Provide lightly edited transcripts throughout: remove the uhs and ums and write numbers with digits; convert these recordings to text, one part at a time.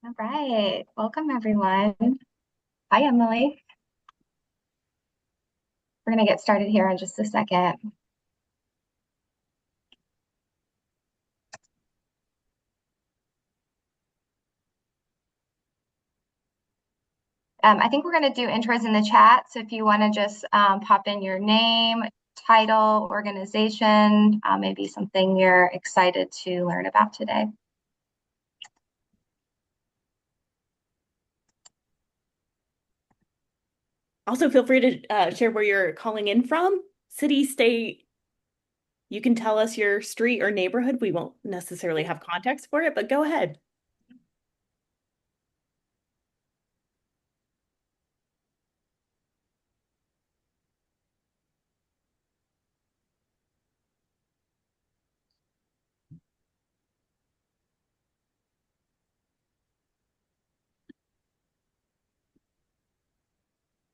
All right, welcome everyone. Hi, Emily. We're going to get started here in just a second. I think we're going to do intros in the chat. So if you want to just pop in your name, title, organization, maybe something you're excited to learn about today. Also, feel free to share where you're calling in from, city, state. You can tell us your street or neighborhood. We won't necessarily have context for it, but go ahead.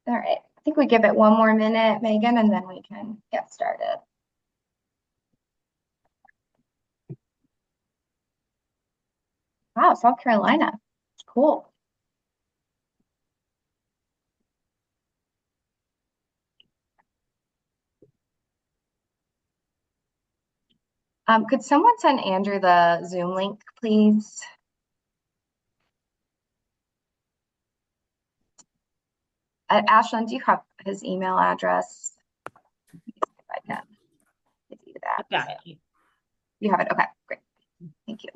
All right, I think we give it one more minute, Megan, and then we can get started. Wow, South Carolina. Cool. Could someone send Andrew the Zoom link, please? Ashlyn, do you have his email address? If I can give you that. I've got it. You have it. Okay, great. Thank you.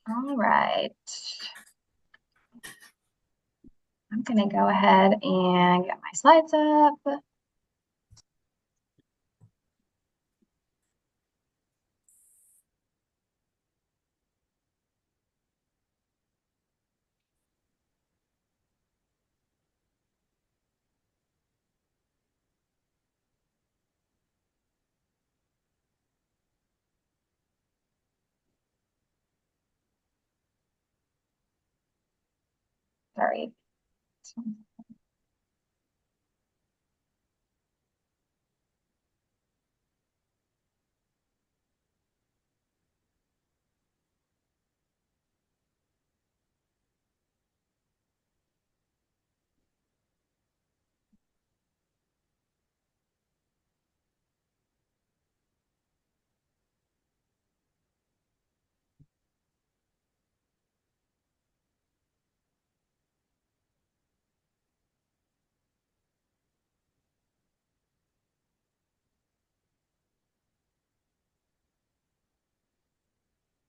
All right. I'm going to go ahead and get my slides up. Sorry.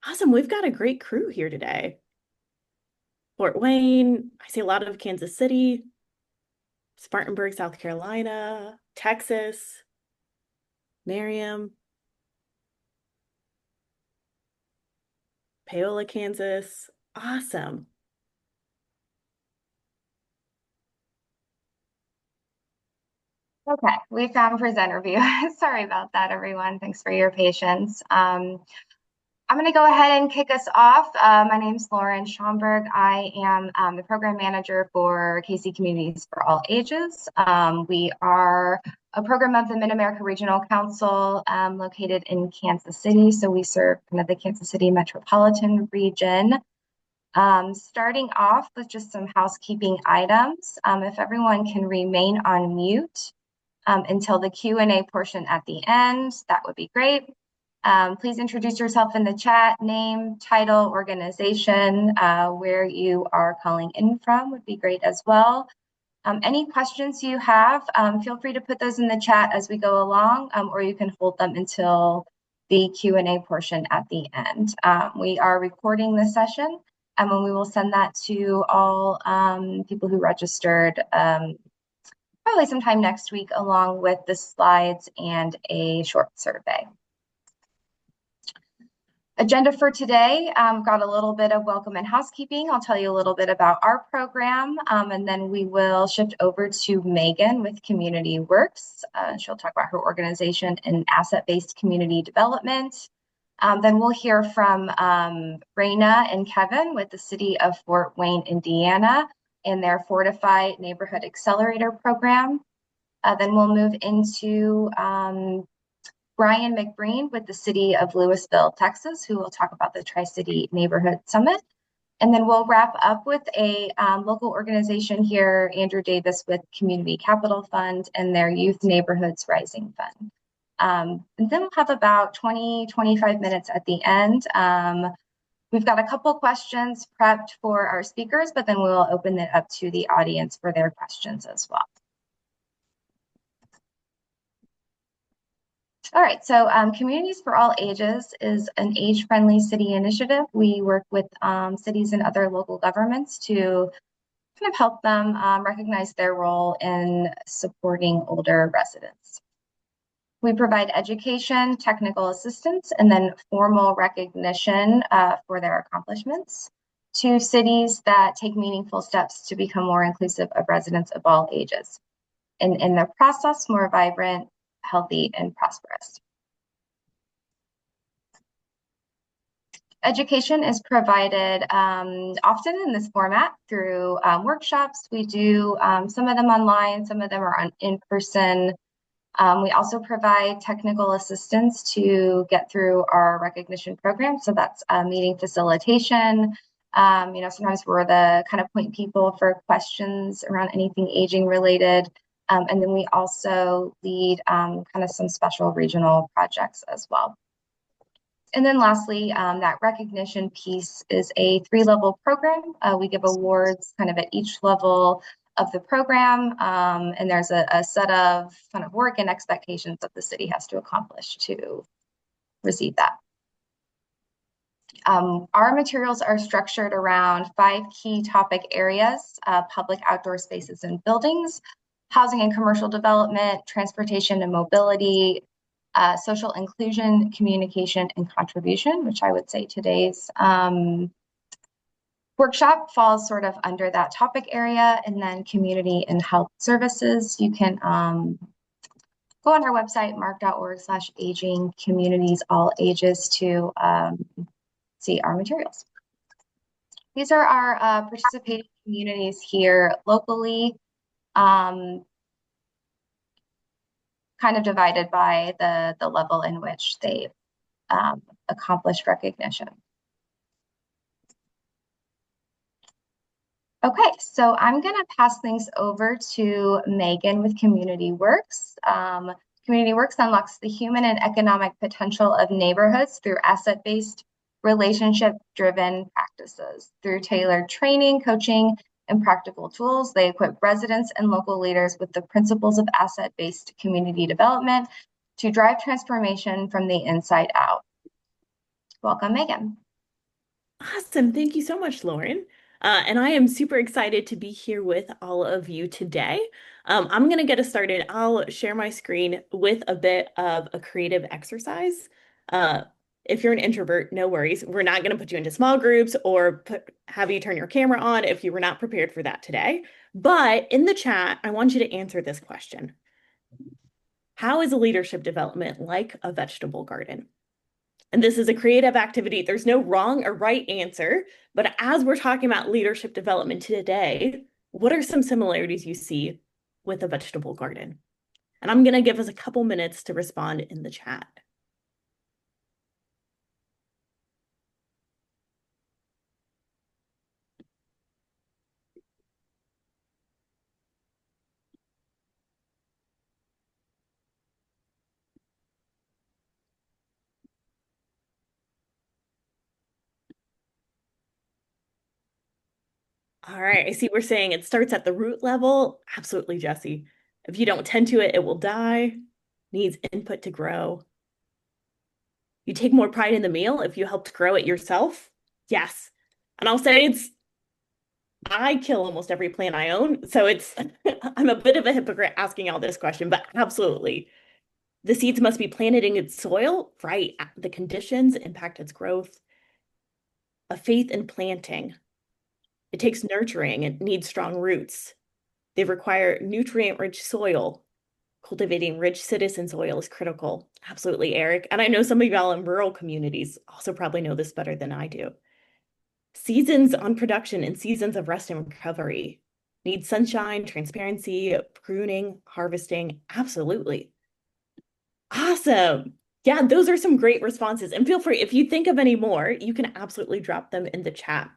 Awesome. We've got a great crew here today. Fort Wayne, I see a lot of Kansas City, Spartanburg, South Carolina, Texas, Merriam, Paola, Kansas. Awesome. Okay, we found presenter view. Sorry about that, everyone. Thanks for your patience. I'm going to go ahead and kick us off. My name is Lauren Schomburg. I am the program manager for KC Communities for All Ages. We are a program of the Mid-America Regional Council located in Kansas City. So we serve kind of the Kansas City metropolitan region. Starting off with just some housekeeping items. If everyone can remain on mute until the Q&A portion at the end, that would be great. Please introduce yourself in the chat, name, title, organization, where you are calling in from would be great as well. Any questions you have, feel free to put those in the chat as we go along, or you can hold them until the Q&A portion at the end. We are recording this session, and we will send that to all people who registered probably sometime next week, along with the slides and a short survey. Agenda for today, got a little bit of welcome and housekeeping. I'll tell you a little bit about our program, and then we will shift over to Megan with Community Works. She'll talk about her organization in asset-based community development. Then we'll hear from Raina and Kevin with the City of Fort Wayne, Indiana, and their Fortify Neighborhood Accelerator program. Then we'll move into Brian McBreen with the City of Louisville, Texas, who will talk about the Tri-City Neighborhood Summit. And then we'll wrap up with a local organization here, Andrew Davis with Community Capital Fund and their Youth Neighborhoods Rising Fund. And then we'll have about 25 minutes at the end. We've got a couple questions prepped for our speakers, but then we'll open it up to the audience for their questions as well. All right, so Communities for All Ages is an age-friendly city initiative. We work with cities and other local governments to kind of help them recognize their role in supporting older residents. We provide education, technical assistance, and then formal recognition for their accomplishments to cities that take meaningful steps to become more inclusive of residents of all ages. And in the process, more vibrant, healthy, and prosperous. Education is provided often in this format through workshops. We do some of them online, some of them are in person. We also provide technical assistance to get through our recognition program. So that's meeting facilitation. Sometimes we're the kind of point people for questions around anything aging related. And then we also lead kind of some special regional projects as well. And then lastly, that recognition piece is a 3-level program. We give awards kind of at each level of the program, and there's a set of kind of work and expectations that the city has to accomplish to receive that. Our materials are structured around 5 key topic areas: public outdoor spaces and buildings, housing and commercial development, transportation and mobility, social inclusion, communication, and contribution, which I would say today's workshop falls sort of under that topic area. And then community and health services. You can go on our website, mark.org/aging communities all ages to see our materials. These are our participating communities here locally, kind of divided by the level in which they've accomplished recognition. Okay, so I'm going to pass things over to Megan with Community Works. Community Works unlocks the human and economic potential of neighborhoods through asset-based, relationship-driven practices. Through tailored training, coaching, and practical tools, they equip residents and local leaders with the principles of asset-based community development to drive transformation from the inside out. Welcome, Megan. Awesome. Thank you so much, Lauren. And I am super excited to be here with all of you today. I'm going to get us started. I'll share my screen with a bit of a creative exercise. If you're an introvert, no worries. We're not going to put you into small groups or have you turn your camera on if you were not prepared for that today. But in the chat, I want you to answer this question. How is leadership development like a vegetable garden? And this is a creative activity. There's no wrong or right answer. But as we're talking about leadership development today, what are some similarities you see with a vegetable garden? And I'm going to give us a couple minutes to respond in the chat. All right, I see we're saying it starts at the root level. Absolutely, Jesse. If you don't tend to it, it will die. Needs input to grow. You take more pride in the meal if you helped grow it yourself? Yes. And I'll say I kill almost every plant I own. So I'm a bit of a hypocrite asking all this question, but absolutely. The seeds must be planted in good soil, right? The conditions impact its growth. A faith in planting. It takes nurturing. It needs strong roots. They require nutrient-rich soil. Cultivating rich citizen soil is critical. Absolutely, Eric. And I know some of y'all in rural communities also probably know this better than I do. Seasons on production and seasons of rest and recovery. Need sunshine, transparency, pruning, harvesting. Absolutely. Awesome. Yeah, those are some great responses. And feel free, if you think of any more, you can absolutely drop them in the chat.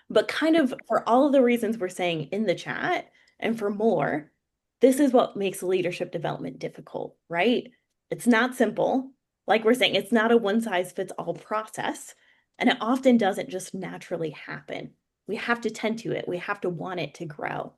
But kind of for all of the reasons we're saying in the chat and for more, this is what makes leadership development difficult, right? It's not simple. Like we're saying, it's not a one size fits all process. And it often doesn't just naturally happen. We have to tend to it, we have to want it to grow.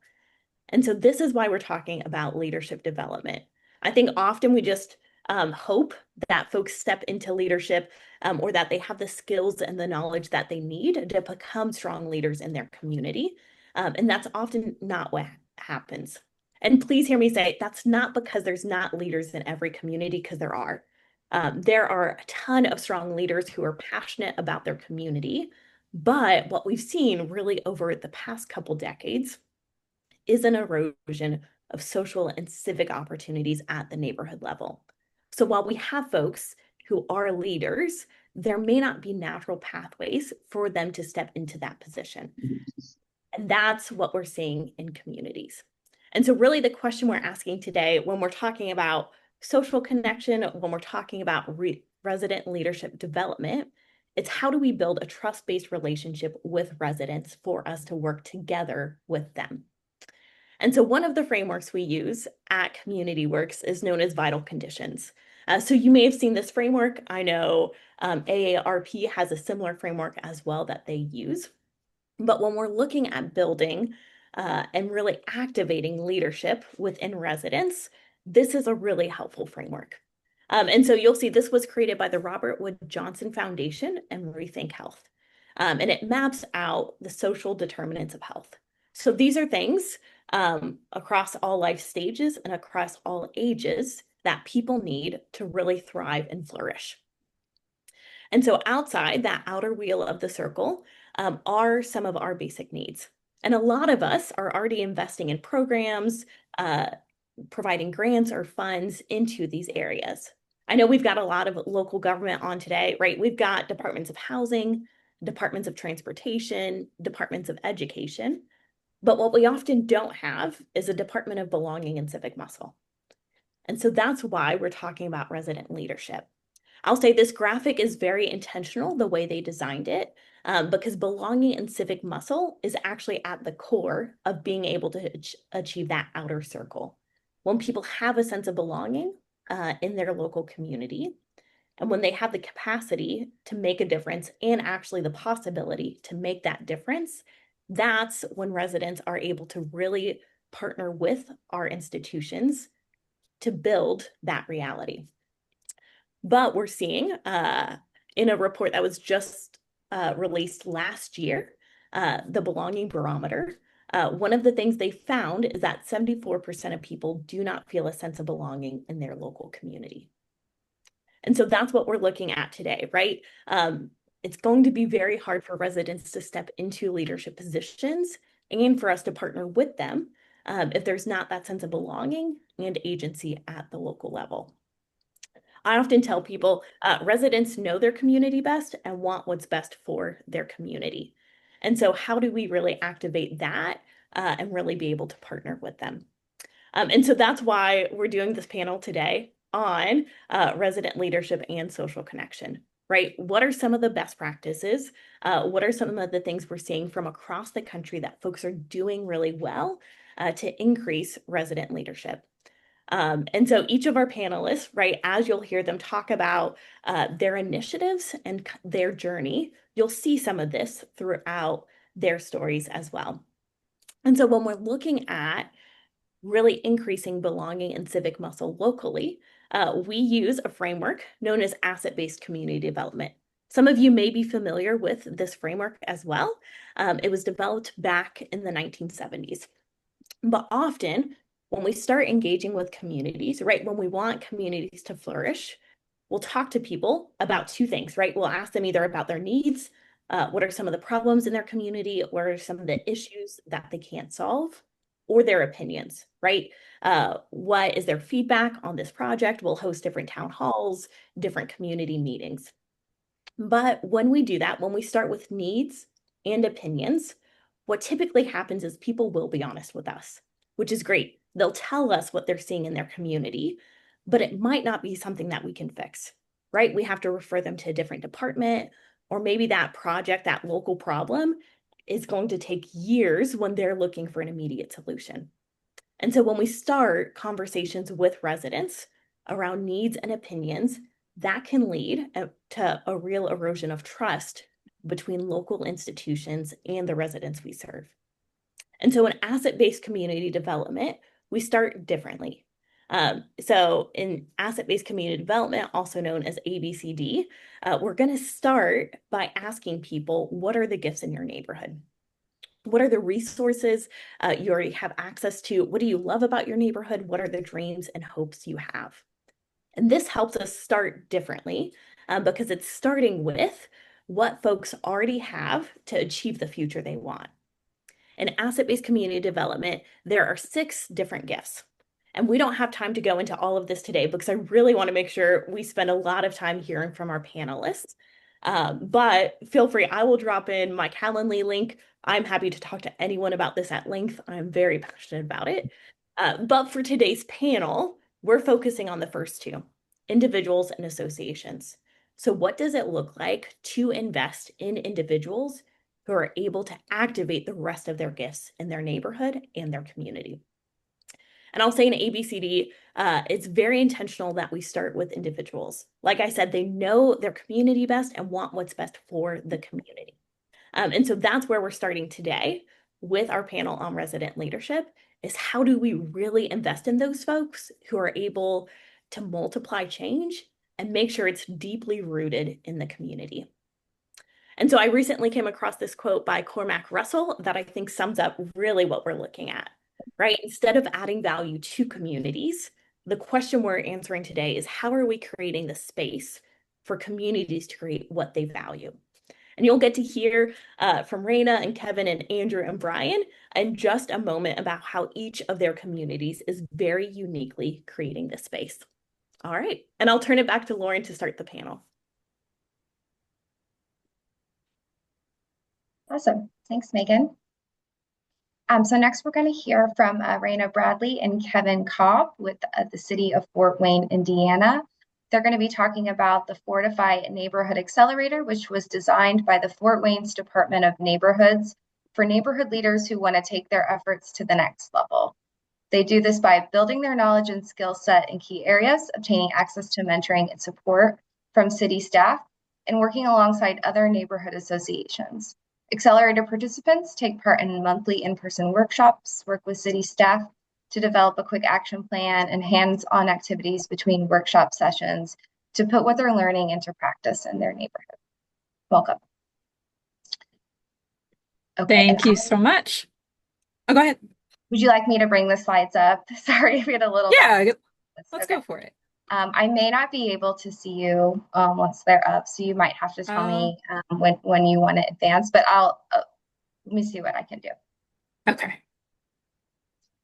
And so this is why we're talking about leadership development. I think often we just hope that folks step into leadership or that they have the skills and the knowledge that they need to become strong leaders in their community. And that's often not what happens. And please hear me say that's not because there's not leaders in every community, because there are. There are a ton of strong leaders who are passionate about their community. But what we've seen really over the past couple decades is an erosion of social and civic opportunities at the neighborhood level. So while we have folks who are leaders, there may not be natural pathways for them to step into that position. And that's what we're seeing in communities. And so really the question we're asking today when we're talking about social connection, when we're talking about resident leadership development, it's how do we build a trust-based relationship with residents for us to work together with them? And so one of the frameworks we use at Community Works is known as vital conditions. So you may have seen this framework. I know AARP has a similar framework as well that they use. But when we're looking at building and really activating leadership within residents, this is a really helpful framework. And so you'll see this was created by the Robert Wood Johnson Foundation and Rethink Health. And it maps out the social determinants of health. So these are things across all life stages and across all ages that people need to really thrive and flourish. And so outside that outer wheel of the circle are some of our basic needs. And a lot of us are already investing in programs, providing grants or funds into these areas. I know we've got a lot of local government on today, right? We've got departments of housing, departments of transportation, departments of education. But what we often don't have is a department of belonging and civic muscle. And so that's why we're talking about resident leadership. I'll say this graphic is very intentional the way they designed it because belonging and civic muscle is actually at the core of being able to achieve that outer circle. When people have a sense of belonging in their local community, and when they have the capacity to make a difference and actually the possibility to make that difference, that's when residents are able to really partner with our institutions to build that reality. But we're seeing in a report that was just released last year, the Belonging Barometer, one of the things they found is that 74% of people do not feel a sense of belonging in their local community. And so that's what we're looking at today, right? It's going to be very hard for residents to step into leadership positions and for us to partner with them if there's not that sense of belonging and agency at the local level. I often tell people residents know their community best and want what's best for their community. And so how do we really activate that and really be able to partner with them? And so that's why we're doing this panel today on resident leadership and social connection, right? What are some of the best practices? What are some of the things we're seeing from across the country that folks are doing really well to increase resident leadership? And so each of our panelists, right, as you'll hear them talk about their initiatives and their journey, you'll see some of this throughout their stories as well. And so when we're looking at really increasing belonging and civic muscle locally, we use a framework known as asset-based community development. Some of you may be familiar with this framework as well. It was developed back in the 1970s. But often, when we start engaging with communities, right, when we want communities to flourish, we'll talk to people about two things, right? We'll ask them either about their needs, what are some of the problems in their community, what are some of the issues that they can't solve, or their opinions, right? What is their feedback on this project? We'll host different town halls, different community meetings. But when we do that, when we start with needs and opinions, what typically happens is people will be honest with us, which is great. They'll tell us what they're seeing in their community, but it might not be something that we can fix, right? We have to refer them to a different department, or maybe that project, that local problem is going to take years when they're looking for an immediate solution. And so when we start conversations with residents around needs and opinions, that can lead to a real erosion of trust between local institutions and the residents we serve. And so in asset-based community development, we start differently. So in asset-based community development, also known as ABCD, we're going to start by asking people, what are the gifts in your neighborhood? What are the resources you already have access to? What do you love about your neighborhood? What are the dreams and hopes you have? And this helps us start differently because it's starting with what folks already have to achieve the future they want. In asset-based community development, there are 6 different gifts. And we don't have time to go into all of this today because I really want to make sure we spend a lot of time hearing from our panelists. But feel free, I will drop in my Calendly link. I'm happy to talk to anyone about this at length. I'm very passionate about it. But for today's panel, we're focusing on the first 2, individuals and associations. So what does it look like to invest in individuals who are able to activate the rest of their gifts in their neighborhood and their community? And I'll say in ABCD, it's very intentional that we start with individuals. Like I said, they know their community best and want what's best for the community. And so that's where we're starting today with our panel on resident leadership, is how do we really invest in those folks who are able to multiply change and make sure it's deeply rooted in the community. And so I recently came across this quote by Cormac Russell that I think sums up really what we're looking at, right? Instead of adding value to communities, the question we're answering today is how are we creating the space for communities to create what they value? And you'll get to hear from Raina and Kevin and Andrew and Brian in just a moment about how each of their communities is very uniquely creating this space. All right, and I'll turn it back to Lauren to start the panel. Awesome. Thanks, Megan. So next we're going to hear from Raina Bradley and Kevin Cobb with the city of Fort Wayne, Indiana. They're going to be talking about the Fortify Neighborhood Accelerator, which was designed by the Fort Wayne's Department of Neighborhoods for neighborhood leaders who want to take their efforts to the next level. They do this by building their knowledge and skill set in key areas, obtaining access to mentoring and support from city staff, and working alongside other neighborhood associations. Accelerator participants take part in monthly in-person workshops, work with city staff to develop a quick action plan and hands-on activities between workshop sessions to put what they're learning into practice in their neighborhood. Welcome. Okay. Thank you so much. Oh, go ahead. Would you like me to bring the slides up? Sorry, we had a little. Yeah, let's go for it. I may not be able to see you once they're up, so you might have to tell me when you want to advance, but I'll let me see what I can do. Okay.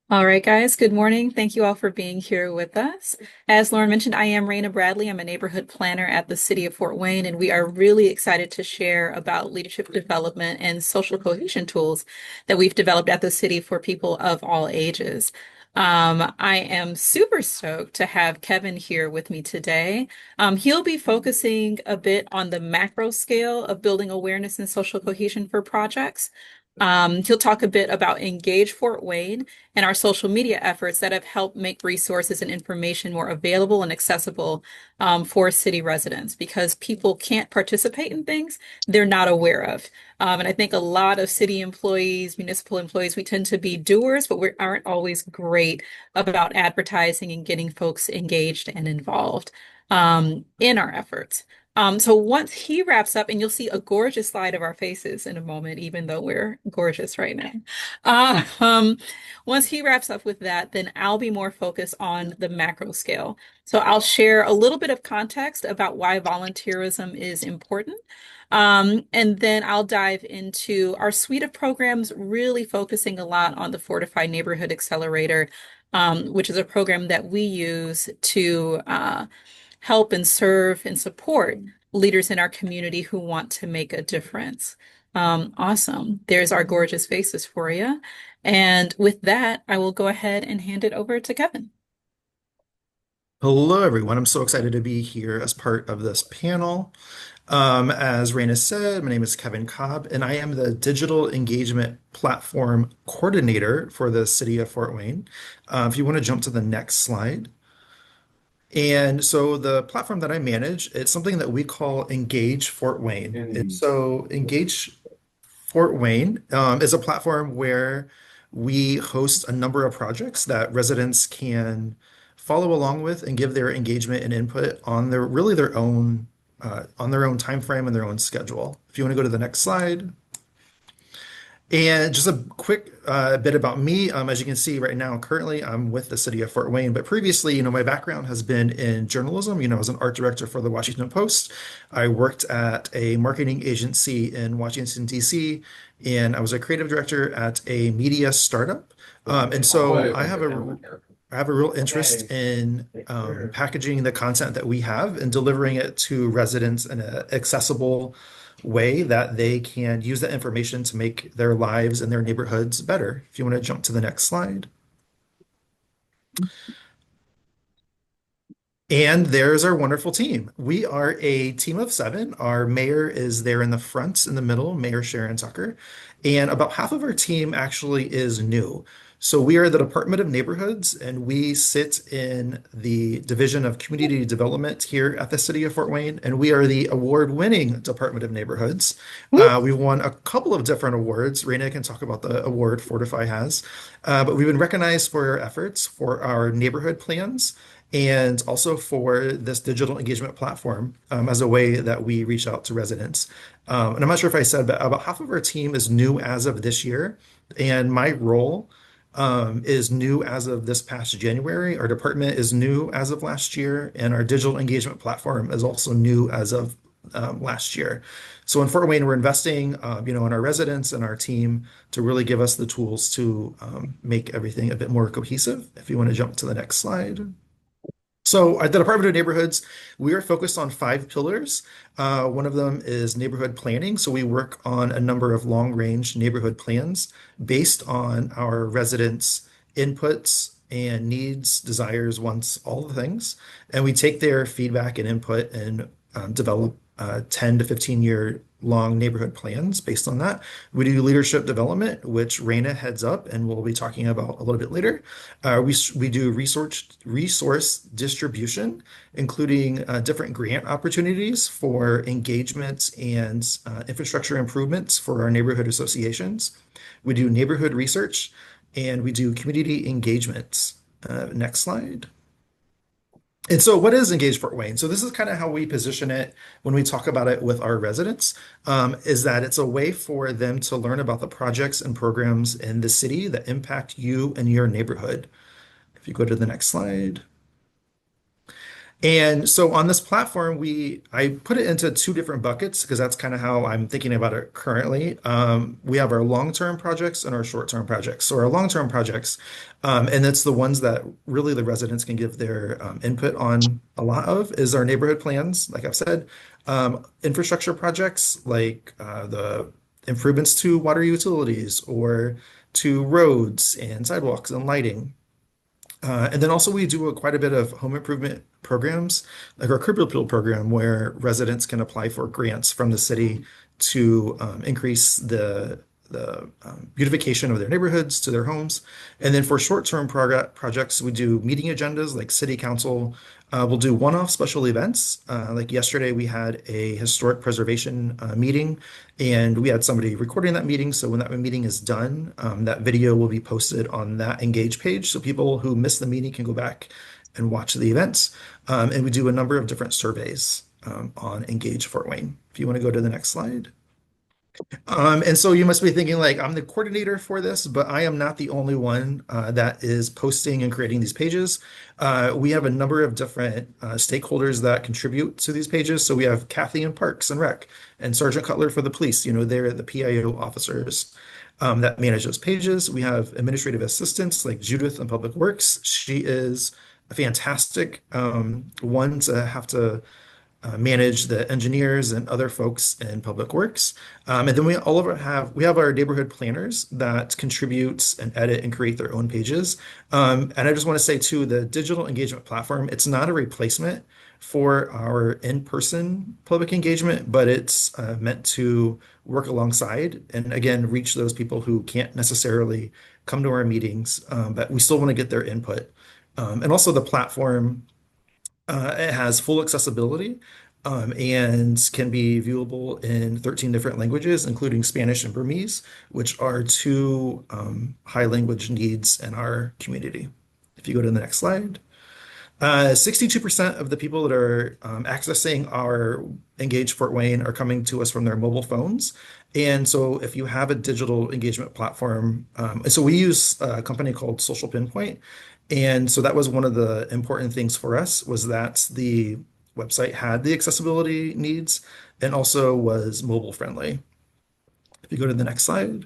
All right, guys, good morning. Thank you all for being here with us. As Lauren mentioned, I am Raina Bradley. I'm a neighborhood planner at the City of Fort Wayne, and we are really excited to share about leadership development and social cohesion tools that we've developed at the city for people of all ages. I am super stoked to have Kevin here with me today. He'll be focusing a bit on the macro scale of building awareness and social cohesion for projects. He'll talk a bit about Engage Fort Wayne and our social media efforts that have helped make resources and information more available and accessible for city residents, because people can't participate in things they're not aware of. And I think a lot of city employees, municipal employees, we tend to be doers, but we aren't always great about advertising and getting folks engaged and involved in our efforts. So once he wraps up, and you'll see a gorgeous slide of our faces in a moment, even though we're gorgeous right now. Once he wraps up with that, then I'll be more focused on the macro scale. So I'll share a little bit of context about why volunteerism is important. And then I'll dive into our suite of programs, really focusing a lot on the Fortified Neighborhood Accelerator, which is a program that we use to help and serve and support leaders in our community who want to make a difference. Awesome. There's our gorgeous faces for you. And with that, I will go ahead and hand it over to Kevin. Hello, everyone. I'm so excited to be here as part of this panel. As Raina said, my name is Kevin Cobb, and I am the Digital Engagement Platform Coordinator for the City of Fort Wayne. If you want to jump to the next slide. And so the platform that I manage, it's something that we call Engage Fort Wayne. And so Engage Fort Wayne is a platform where we host a number of projects that residents can follow along with and give their engagement and input on their own time frame and their own schedule. If you want to go to the next slide. And just a quick bit about me. As you can see right now, currently I'm with the city of Fort Wayne, but previously, my background has been in journalism. I was an art director for the Washington Post. I worked at a marketing agency in Washington, D.C., and I was a creative director at a media startup. And so I have a real interest in packaging the content that we have and delivering it to residents in an accessible way that they can use that information to make their lives and their neighborhoods better. If you want to jump to the next slide. And there's our wonderful team. We are a team of seven. Our mayor is there in the front, in the middle, Mayor Sharon Tucker. And about half of our team actually is new. So we are the Department of Neighborhoods, and we sit in the Division of Community Development here at the City of Fort Wayne. And we are the award-winning Department of Neighborhoods. We've won a couple of different awards. Raina can talk about the award Fortify has. But we've been recognized for our efforts for our neighborhood plans and also for this digital engagement platform as a way that we reach out to residents. And I'm not sure if I said, but about half of our team is new as of this year. And my role is new as of this past January. Our department is new as of last year, and our digital engagement platform is also new as of last year. So in Fort Wayne, we're investing, in our residents and our team to really give us the tools to make everything a bit more cohesive. If you want to jump to the next slide. So at the Department of Neighborhoods, we are focused on five pillars. One of them is neighborhood planning. So we work on a number of long-range neighborhood plans based on our residents' inputs and needs, desires, wants, all the things. And we take their feedback and input and develop 10 to 15-year long neighborhood plans based on that. We do leadership development, which Raina heads up and we'll be talking about a little bit later. We do resource distribution, including different grant opportunities for engagement and infrastructure improvements for our neighborhood associations. We do neighborhood research and we do community engagement. Next slide. And so what is Engage Fort Wayne? So this is kind of how we position it when we talk about it with our residents, is that it's a way for them to learn about the projects and programs in the city that impact you and your neighborhood. If you go to the next slide. And so on this platform, I put it into two different buckets because that's kind of how I'm thinking about it currently. We have our long-term projects and our short-term projects. So our long-term projects, and it's the ones that really the residents can give their input on a lot of, is our neighborhood plans, like I've said, infrastructure projects like the improvements to water utilities or to roads and sidewalks and lighting. And then also we do quite a bit of home improvement programs, like our curb appeal program, where residents can apply for grants from the city to increase the beautification of their neighborhoods to their homes. And then for short-term projects, we do meeting agendas like city council. We'll do one-off special events. Like yesterday, we had a historic preservation meeting, and we had somebody recording that meeting. So when that meeting is done, that video will be posted on that Engage page. So people who missed the meeting can go back and watch the events. And we do a number of different surveys on Engage Fort Wayne. If you want to go to the next slide. And so you must be thinking like, I'm the coordinator for this, but I am not the only one that is posting and creating these pages. We have a number of different stakeholders that contribute to these pages. So we have Kathy in Parks and Rec and Sergeant Cutler for the police. They're the PIO officers that manage those pages. We have administrative assistants like Judith in Public Works. She is a fantastic one to have to manage the engineers and other folks in public works. And then we have our neighborhood planners that contribute and edit and create their own pages. And I just want to say too, the digital engagement platform, it's not a replacement for our in-person public engagement, but it's meant to work alongside and again reach those people who can't necessarily come to our meetings, but we still want to get their input. And also the platform, it has full accessibility, and can be viewable in 13 different languages, including Spanish and Burmese, which are two high language needs in our community. If you go to the next slide. 62% of the people that are accessing our Engage Fort Wayne are coming to us from their mobile phones. And so if you have a digital engagement platform, so we use a company called Social Pinpoint. And so that was one of the important things for us was that the website had the accessibility needs and also was mobile friendly. If you go to the next slide.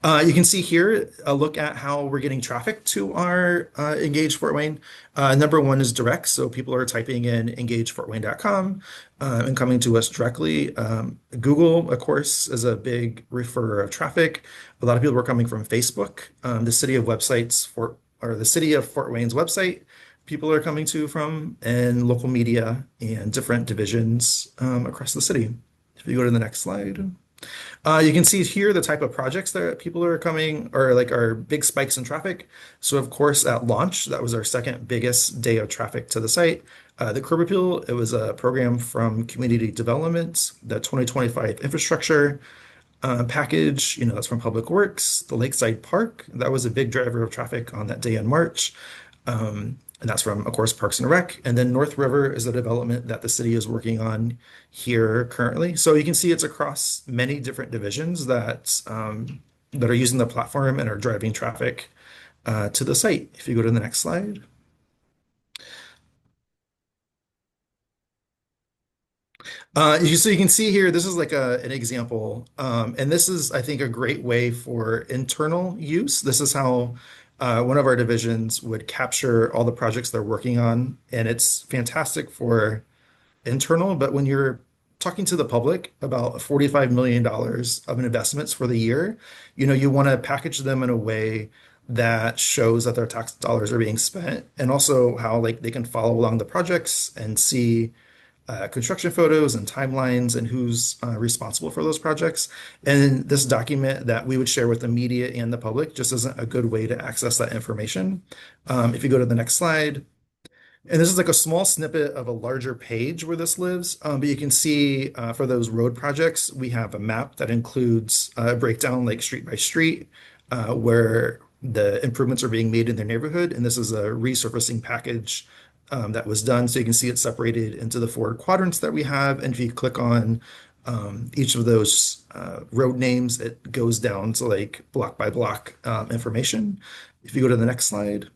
You can see here a look at how we're getting traffic to our Engage Fort Wayne. Number one is direct, so people are typing in engagefortwayne.com and coming to us directly. Google, of course, is a big referrer of traffic. A lot of people are coming from Facebook. The city of the city of Fort Wayne's website, people are coming to from, and local media and different divisions across the city. If you go to the next slide. You can see here the type of projects that people are coming, or like our big spikes in traffic. So of course at launch, that was our second biggest day of traffic to the site. The curb appeal, it was a program from community development, the 2025 infrastructure package, that's from Public Works, the Lakeside Park, that was a big driver of traffic on that day in March. And that's from, of course, Parks and Rec. And then North River is a development that the city is working on here currently. So you can see it's across many different divisions that are using the platform and are driving traffic to the site. If you go to the next slide. So you can see here, this is like an example. And this is, I think, a great way for internal use. This is how one of our divisions would capture all the projects they're working on. And it's fantastic for internal, but when you're talking to the public about $45 million of investments for the year, you want to package them in a way that shows that their tax dollars are being spent and also how like they can follow along the projects and see construction photos and timelines and who's responsible for those projects. And this document that we would share with the media and the public just isn't a good way to access that information. If you go to the next slide. And this is like a small snippet of a larger page where this lives. But you can see for those road projects, we have a map that includes a breakdown like street by street where the improvements are being made in their neighborhood. And this is a resurfacing package that was done. So you can see it separated into the four quadrants that we have. And if you click on each of those road names, it goes down to like block by block information. If you go to the next slide.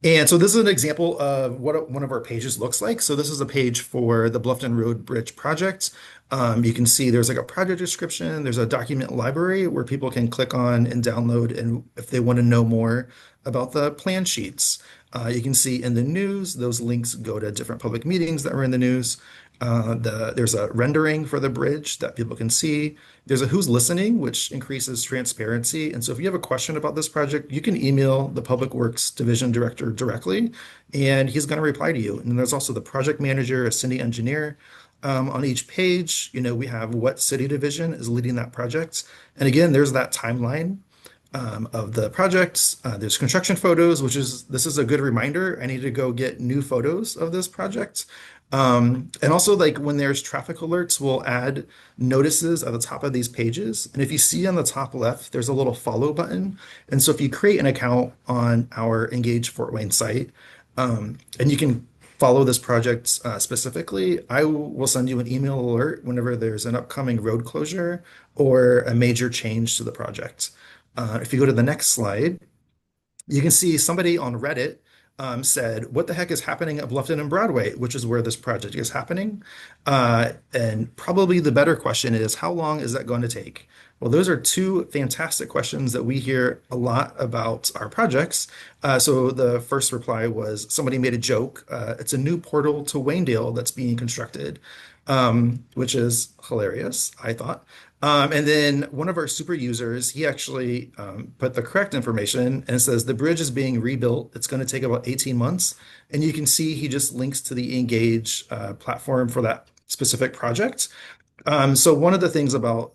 And so this is an example of what one of our pages looks like. So this is a page for the Bluffton Road Bridge project. You can see there's like a project description. There's a document library where people can click on and download, and if they want to know more about the plan sheets. You can see in the news, those links go to different public meetings that were in the news. There's a rendering for the bridge that people can see. There's a who's listening, which increases transparency. And so if you have a question about this project, you can email the Public Works Division Director directly, and he's going to reply to you. And there's also the project manager, a city engineer. On each page, we have what city division is leading that project. And again, there's that timeline of the projects. There's construction photos, this is a good reminder. I need to go get new photos of this project. And also like when there's traffic alerts, we'll add notices at the top of these pages. And if you see on the top left, there's a little follow button. And so if you create an account on our Engage Fort Wayne site, and you can follow this project specifically, I will send you an email alert whenever there's an upcoming road closure or a major change to the project. If you go to the next slide, you can see somebody on Reddit said, "What the heck is happening at Bluffton and Broadway?" which is where this project is happening. And probably the better question is, how long is that going to take? Well, those are two fantastic questions that we hear a lot about our projects. So the first reply was somebody made a joke. It's a new portal to Waynedale that's being constructed, which is hilarious, I thought. And then one of our super users, he actually put the correct information and says the bridge is being rebuilt. It's going to take about 18 months. And you can see he just links to the Engage platform for that specific project. So one of the things about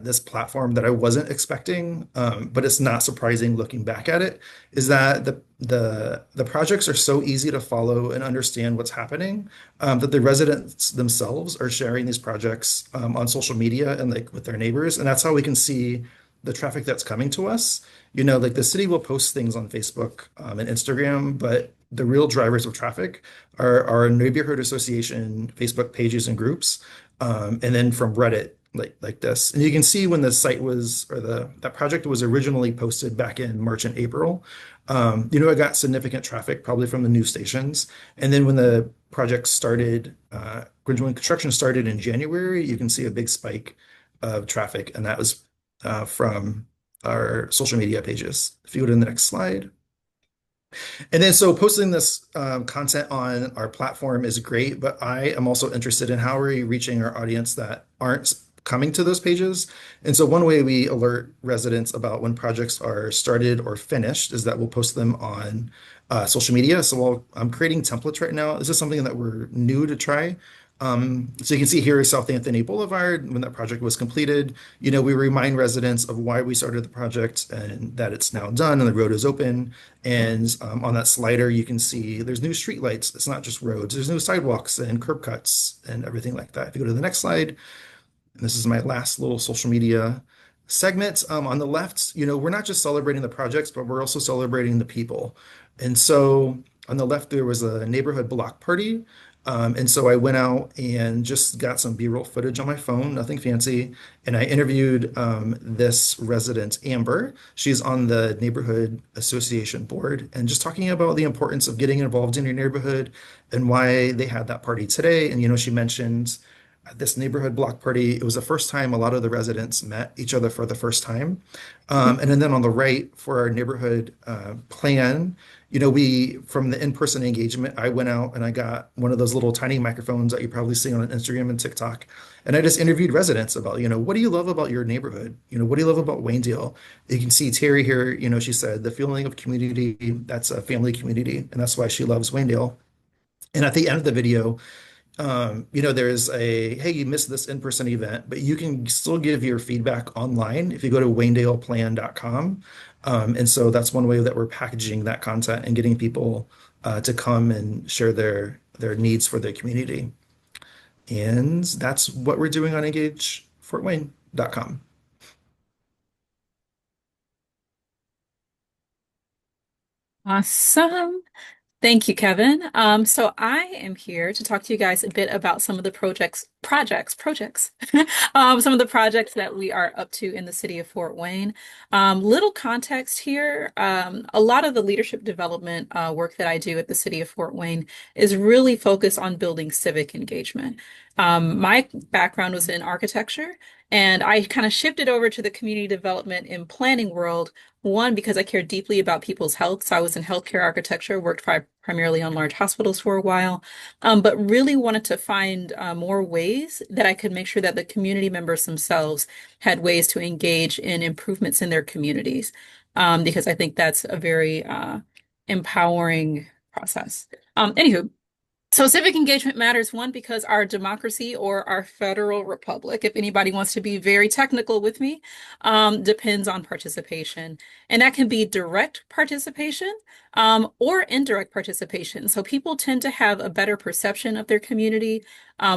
this platform that I wasn't expecting, but it's not surprising looking back at it, is that the projects are so easy to follow and understand what's happening, that the residents themselves are sharing these projects on social media and like with their neighbors, and that's how we can see the traffic that's coming to us. Like the city will post things on Facebook and Instagram, but the real drivers of traffic are our neighborhood association Facebook pages and groups, and then from Reddit like this. And you can see when the site was, or that project was originally posted back in March and April. It got significant traffic probably from the news stations. And then when the project started, when construction started in January, you can see a big spike of traffic, and that was from our social media pages. If you go to the next slide. And then so posting this content on our platform is great, but I am also interested in how are we reaching our audience that aren't coming to those pages. And so one way we alert residents about when projects are started or finished is that we'll post them on social media. So while I'm creating templates right now, this is something that we're new to try. So you can see here is South Anthony Boulevard when that project was completed. We remind residents of why we started the project and that it's now done and the road is open. And on that slider, you can see there's new street lights. It's not just roads. There's new sidewalks and curb cuts and everything like that. If you go to the next slide, and this is my last little social media segment. On the left, we're not just celebrating the projects, but we're also celebrating the people. And so on the left, there was a neighborhood block party. And so I went out and just got some B-roll footage on my phone, nothing fancy. And I interviewed this resident, Amber. She's on the neighborhood association board, and just talking about the importance of getting involved in your neighborhood and why they had that party today. And, she mentioned at this neighborhood block party, it was the first time a lot of the residents met each other for the first time. And then on the right for our neighborhood plan, we, from the in-person engagement, I went out and I got one of those little tiny microphones that you probably see on Instagram and TikTok. And I just interviewed residents about, what do you love about your neighborhood? What do you love about Waynedale? You can see Terry here, she said the feeling of community, that's a family community. And that's why she loves Waynedale. And at the end of the video, there's hey, you missed this in-person event, but you can still give your feedback online if you go to waynedaleplan.com. And so that's one way that we're packaging that content and getting people to come and share their needs for their community. And that's what we're doing on engagefortwayne.com. Awesome. Thank you, Kevin. So I am here to talk to you guys a bit about some of the projects, some of the projects that we are up to in the city of Fort Wayne. Little context here. A lot of the leadership development work that I do at the city of Fort Wayne is really focused on building civic engagement. My background was in architecture, and I kind of shifted over to the community development and planning world. One, because I care deeply about people's health. So I was in healthcare architecture, worked primarily on large hospitals for a while, but really wanted to find more ways that I could make sure that the community members themselves had ways to engage in improvements in their communities, because I think that's a very empowering process. Anywho, so civic engagement matters, one, because our democracy, or our federal republic, if anybody wants to be very technical with me, depends on participation. And that can be direct participation or indirect participation. So people tend to have a better perception of their community,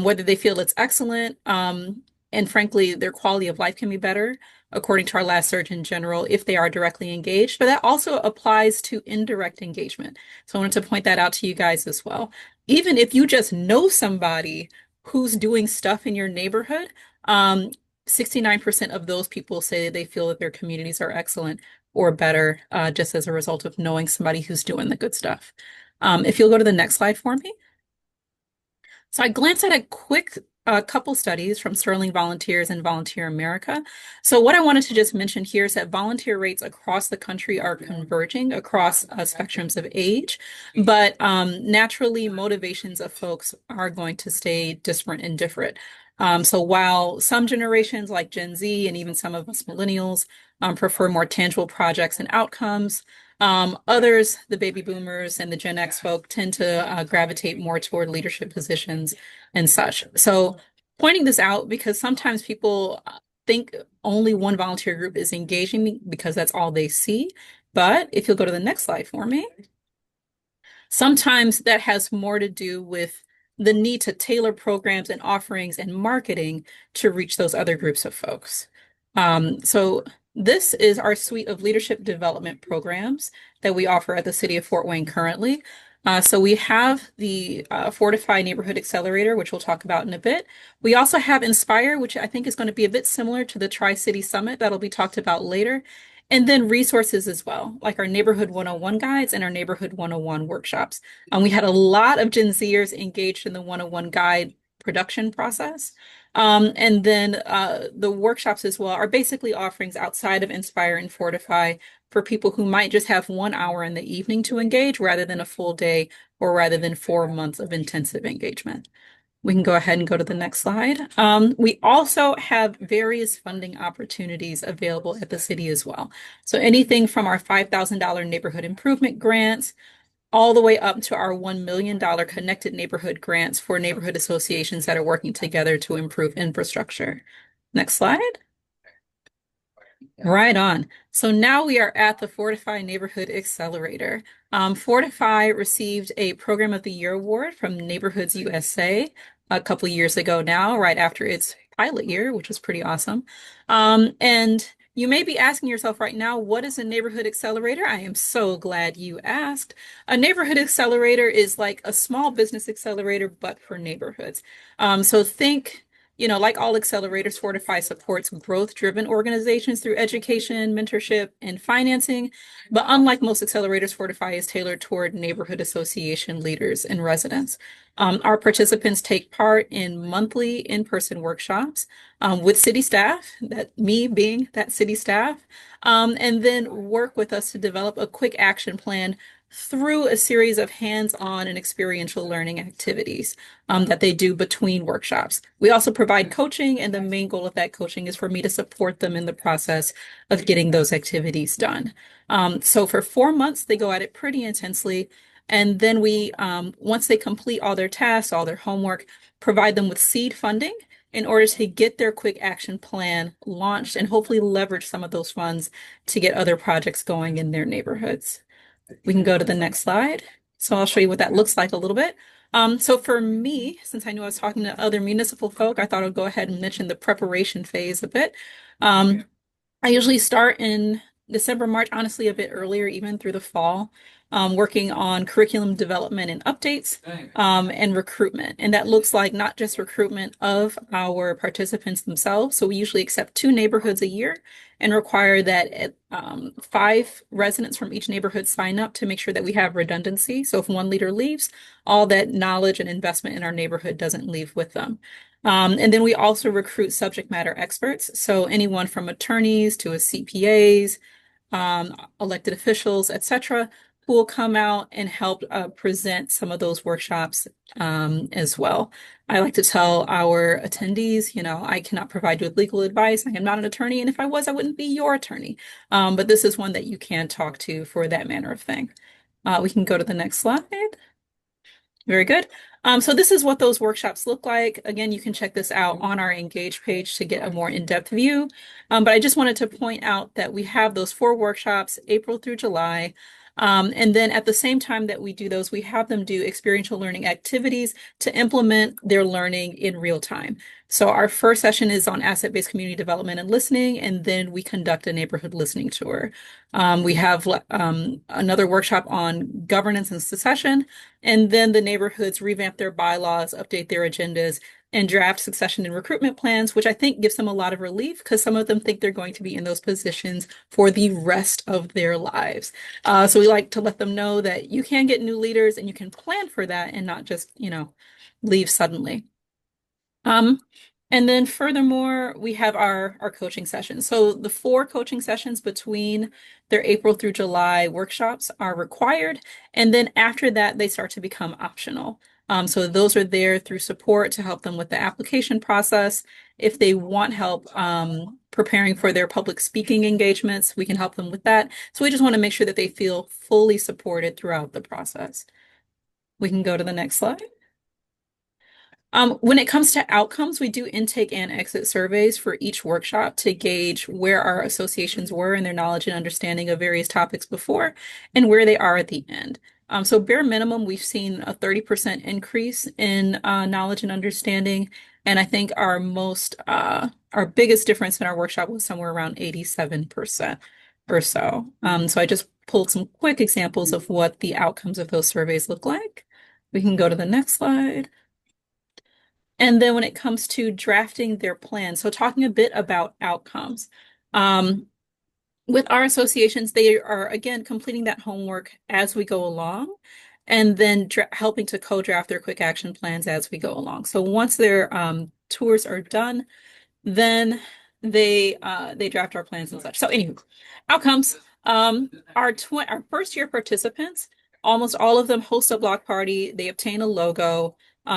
whether they feel it's excellent, and frankly, their quality of life can be better, according to our last Surgeon General, if they are directly engaged. But that also applies to indirect engagement. So I wanted to point that out to you guys as well. Even if you just know somebody who's doing stuff in your neighborhood, 69% of those people say that they feel that their communities are excellent, or better, just as a result of knowing somebody who's doing the good stuff. If you'll go to the next slide for me. So I glanced at a quick couple studies from Sterling Volunteers and Volunteer America. So what I wanted to just mention here is that volunteer rates across the country are converging across spectrums of age, but naturally motivations of folks are going to stay disparate and different. So while some generations like Gen Z and even some of us millennials prefer more tangible projects and outcomes, others, the baby boomers and the Gen X folk, tend to gravitate more toward leadership positions and such. So pointing this out because sometimes people think only one volunteer group is engaging because that's all they see. But if you'll go to the next slide for me, sometimes that has more to do with the need to tailor programs and offerings and marketing to reach those other groups of folks. So this is our suite of leadership development programs that we offer at the City of Fort Wayne currently. So we have the Fortify Neighborhood Accelerator, which we'll talk about in a bit. We also have Inspire, which I think is going to be a bit similar to the Tri-City Summit that'll be talked about later. And then resources as well, like our Neighborhood 101 guides and our Neighborhood 101 workshops. We had a lot of Gen Zers engaged in the 101 guide production process. And then the workshops as well are basically offerings outside of Inspire and Fortify for people who might just have 1 hour in the evening to engage rather than a full day or rather than 4 months of intensive engagement. We can go ahead and go to the next slide. We also have various funding opportunities available at the city as well. So anything from our $5,000 neighborhood improvement grants all the way up to our $1 million connected neighborhood grants for neighborhood associations that are working together to improve infrastructure. Next slide. Right on. So now we are at the Fortify Neighborhood Accelerator. Fortify received a Program of the Year award from Neighborhoods USA a couple of years ago now, right after its pilot year, which was pretty awesome. And you may be asking yourself right now, what is a neighborhood accelerator? I am so glad you asked. A neighborhood accelerator is like a small business accelerator, but for neighborhoods. So think, like all accelerators, Fortify supports growth-driven organizations through education, mentorship, and financing. But unlike most accelerators, Fortify is tailored toward neighborhood association leaders and residents. Our participants take part in monthly in-person workshops with city staff, that me being that city staff, and then work with us to develop a quick action plan through a series of hands-on and experiential learning activities that they do between workshops. We also provide coaching, and the main goal of that coaching is for me to support them in the process of getting those activities done. So for 4 months, they go at it pretty intensely. And then we, once they complete all their tasks, all their homework, provide them with seed funding in order to get their quick action plan launched and hopefully leverage some of those funds to get other projects going in their neighborhoods. We can go to the next slide. So I'll show you what that looks like a little bit. So for me, since I knew I was talking to other municipal folk, I thought I'd go ahead and mention the preparation phase a bit. I usually start in December, March, honestly, a bit earlier, even through the fall, working on curriculum development and updates and recruitment. And that looks like not just recruitment of our participants themselves. So we usually accept 2 neighborhoods a year and require that 5 residents from each neighborhood sign up to make sure that we have redundancy. So if one leader leaves, all that knowledge and investment in our neighborhood doesn't leave with them. And then we also recruit subject matter experts. So anyone from attorneys to CPAs, elected officials, etc., who will come out and help present some of those workshops as well. I like to tell our attendees, I cannot provide you with legal advice. I am not an attorney, and if I was, I wouldn't be your attorney. But this is one that you can talk to for that manner of thing. We can go to the next slide. Very good. So this is what those workshops look like. Again, you can check this out on our Engage page to get a more in-depth view. But I just wanted to point out that we have those 4 workshops, April through July. And then at the same time that we do those, we have them do experiential learning activities to implement their learning in real time. So our first session is on asset-based community development and listening, and then we conduct a neighborhood listening tour. We have another workshop on governance and succession, And then the neighborhoods revamp their bylaws, update their agendas, and draft succession and recruitment plans, which I think gives them a lot of relief because some of them think they're going to be in those positions for the rest of their lives. So we like to let them know that you can get new leaders and you can plan for that and not just, leave suddenly. Um, and then furthermore, we have our coaching sessions. So the 4 coaching sessions between their April through July workshops are required. And then after that, they start to become optional. So those are there through support to help them with the application process. If they want help preparing for their public speaking engagements, we can help them with that. So we just want to make sure that they feel fully supported throughout the process. We can go to the next slide. When it comes to outcomes, we do intake and exit surveys for each workshop to gauge where our associations were in their knowledge and understanding of various topics before and where they are at the end. So bare minimum, we've seen a 30% increase in knowledge and understanding. And I think our biggest difference in our workshop was somewhere around 87% or so. So I just pulled some quick examples of what the outcomes of those surveys look like. We can go to the next slide. And then when it comes to drafting their plan, so talking a bit about outcomes. With our associations, they are, again, completing that homework as we go along, and then helping to co-draft their quick action plans as we go along. So once their tours are done, then they draft our plans and such. So anywho, outcomes. Our first year participants, almost all of them host a block party. They obtain a logo.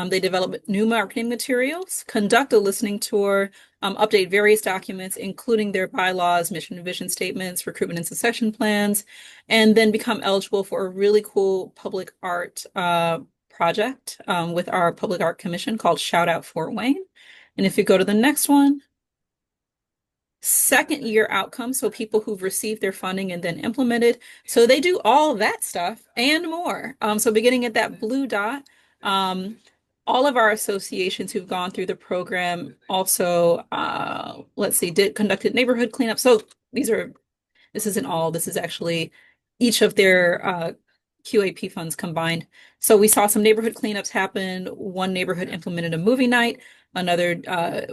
They develop new marketing materials, conduct a listening tour, update various documents, including their bylaws, mission and vision statements, recruitment and succession plans, and then become eligible for a really cool public art project with our public art commission called Shout Out Fort Wayne. And if you go to the next one, second year outcomes, so people who've received their funding and then implemented. So they do all that stuff and more. So beginning at that blue dot, all of our associations who've gone through the program also, conducted neighborhood cleanup. So this isn't all, this is actually each of their QAP funds combined. So we saw some neighborhood cleanups happen. One neighborhood implemented a movie night. Another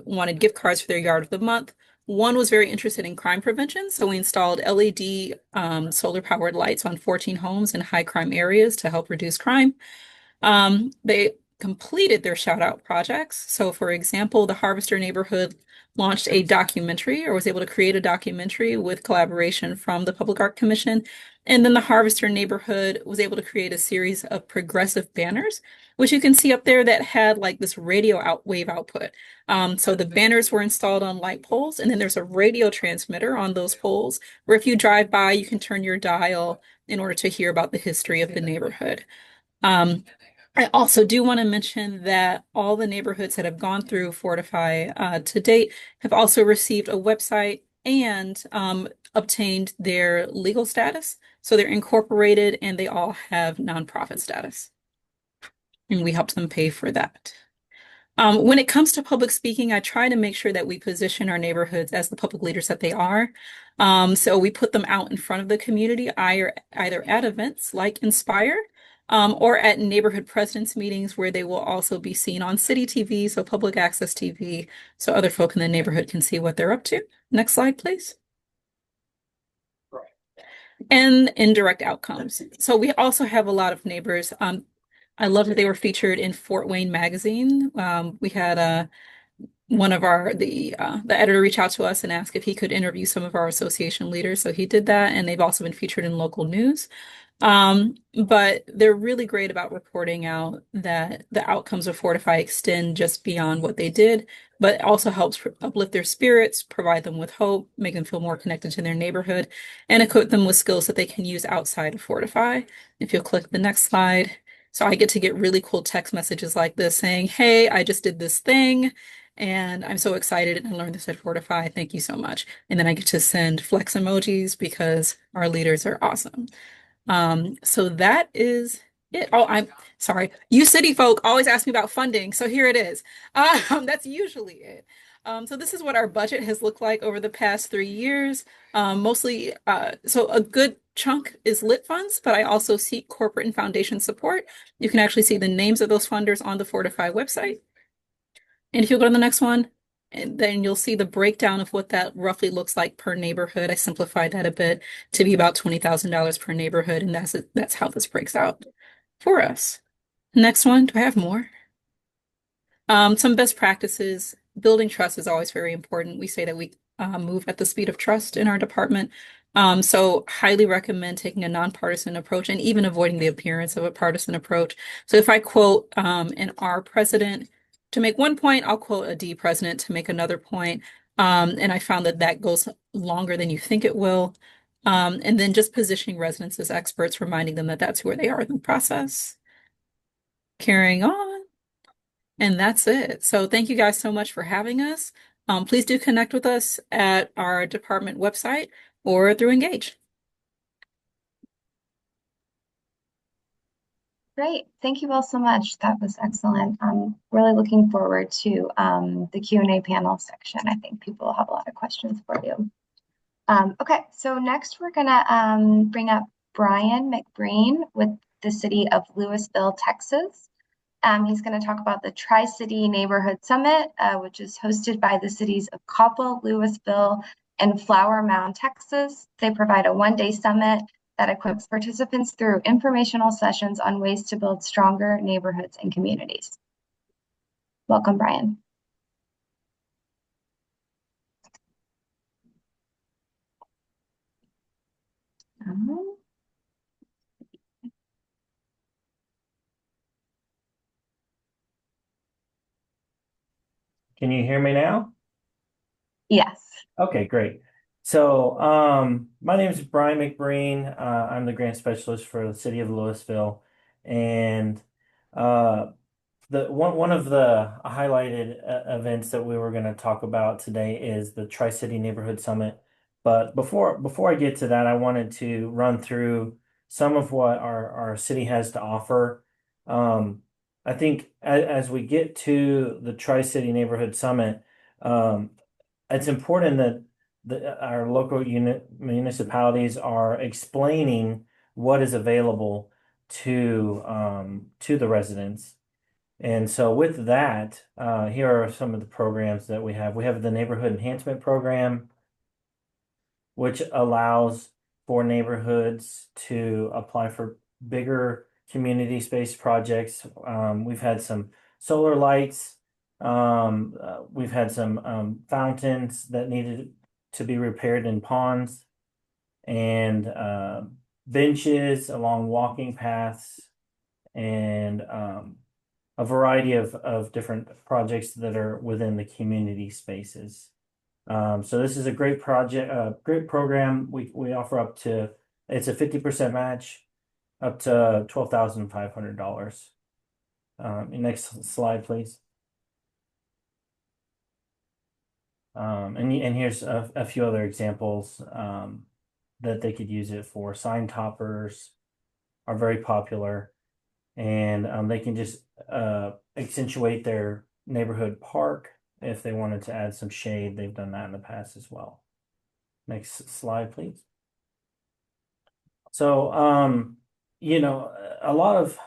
wanted gift cards for their yard of the month. One was very interested in crime prevention. So we installed LED solar powered lights on 14 homes in high crime areas to help reduce crime. They completed their shout out projects. So for example, the Harvester neighborhood launched a documentary or was able to create a documentary with collaboration from the Public Art Commission. And then the Harvester neighborhood was able to create a series of progressive banners, which you can see up there that had like this radio wave output. So the banners were installed on light poles, and then there's a radio transmitter on those poles where if you drive by, you can turn your dial in order to hear about the history of the neighborhood. I also do want to mention that all the neighborhoods that have gone through Fortify to date have also received a website and obtained their legal status. So they're incorporated and they all have nonprofit status. And we helped them pay for that. When it comes to public speaking, I try to make sure that we position our neighborhoods as the public leaders that they are. So we put them out in front of the community, either at events like Inspire, or at neighborhood presidents meetings where they will also be seen on city TV, so public access TV, so other folk in the neighborhood can see what they're up to. Next slide, please. And indirect outcomes. So we also have a lot of neighbors. I love that they were featured in Fort Wayne magazine. We had one of the editor reach out to us and ask if he could interview some of our association leaders. So he did that, and they've also been featured in local news. But they're really great about reporting out that the outcomes of Fortify extend just beyond what they did, but it also helps uplift their spirits, provide them with hope, make them feel more connected to their neighborhood, and equip them with skills that they can use outside of Fortify. If you'll click the next slide. So I get to get really cool text messages like this saying, hey, I just did this thing and I'm so excited and I learned this at Fortify. Thank you so much. And then I get to send flex emojis because our leaders are awesome. So that is it. Oh, I'm sorry. You city folk always ask me about funding. So here it is. That's usually it. So this is what our budget has looked like over the past 3 years. So a good chunk is lit funds, but I also seek corporate and foundation support. You can actually see the names of those funders on the Fortify website. And if you go to the next one, and then you'll see the breakdown of what that roughly looks like per neighborhood. I simplified that a bit to be about $20,000 per neighborhood, and that's how this breaks out for us. Next one, do I have more? Some best practices. Building trust is always very important. We say that we move at the speed of trust in our department. So highly recommend taking a nonpartisan approach and even avoiding the appearance of a partisan approach. So if I quote an R president to make one point, I'll quote a D president to make another point. And I found that that goes longer than you think it will. And then just positioning residents as experts, reminding them that that's where they are in the process. Carrying on. And that's it. So thank you guys so much for having us. Please do connect with us at our department website or through Engage. Great. Thank you all so much. That was excellent. I'm really looking forward to the Q&A panel section. I think people will have a lot of questions for you. Okay, so next we're gonna bring up Brian McBreen with the city of Louisville, Texas. He's going to talk about the Tri-City Neighborhood Summit, which is hosted by the cities of Coppell, Louisville, and Flower Mound, Texas. They provide a one-day summit that equips participants through informational sessions on ways to build stronger neighborhoods and communities. Welcome, Brian. Can you hear me now? Yes. Okay, great. So my name is Brian McBreen. I'm the grant specialist for the city of Louisville. And the one of the highlighted events that we were going to talk about today is the Tri-City Neighborhood Summit. But before I get to that, I wanted to run through some of what our city has to offer. I think as we get to the Tri-City Neighborhood Summit, it's important that our local municipalities are explaining what is available to the residents. And so with that, here are some of the programs that we have. We have the Neighborhood Enhancement Program, which allows for neighborhoods to apply for bigger community space projects. We've had some solar lights. We've had some fountains that needed to be repaired in ponds, and benches along walking paths, and a variety of different projects that are within the community spaces. So this is a great project, great program. We offer up to, it's a 50% match, up to $12,500. Next slide, please. And here's a few other examples that they could use it for. Sign toppers are very popular, and they can just accentuate their neighborhood park. If they wanted to add some shade, they've done that in the past as well. Next slide, please. So, you know, a lot of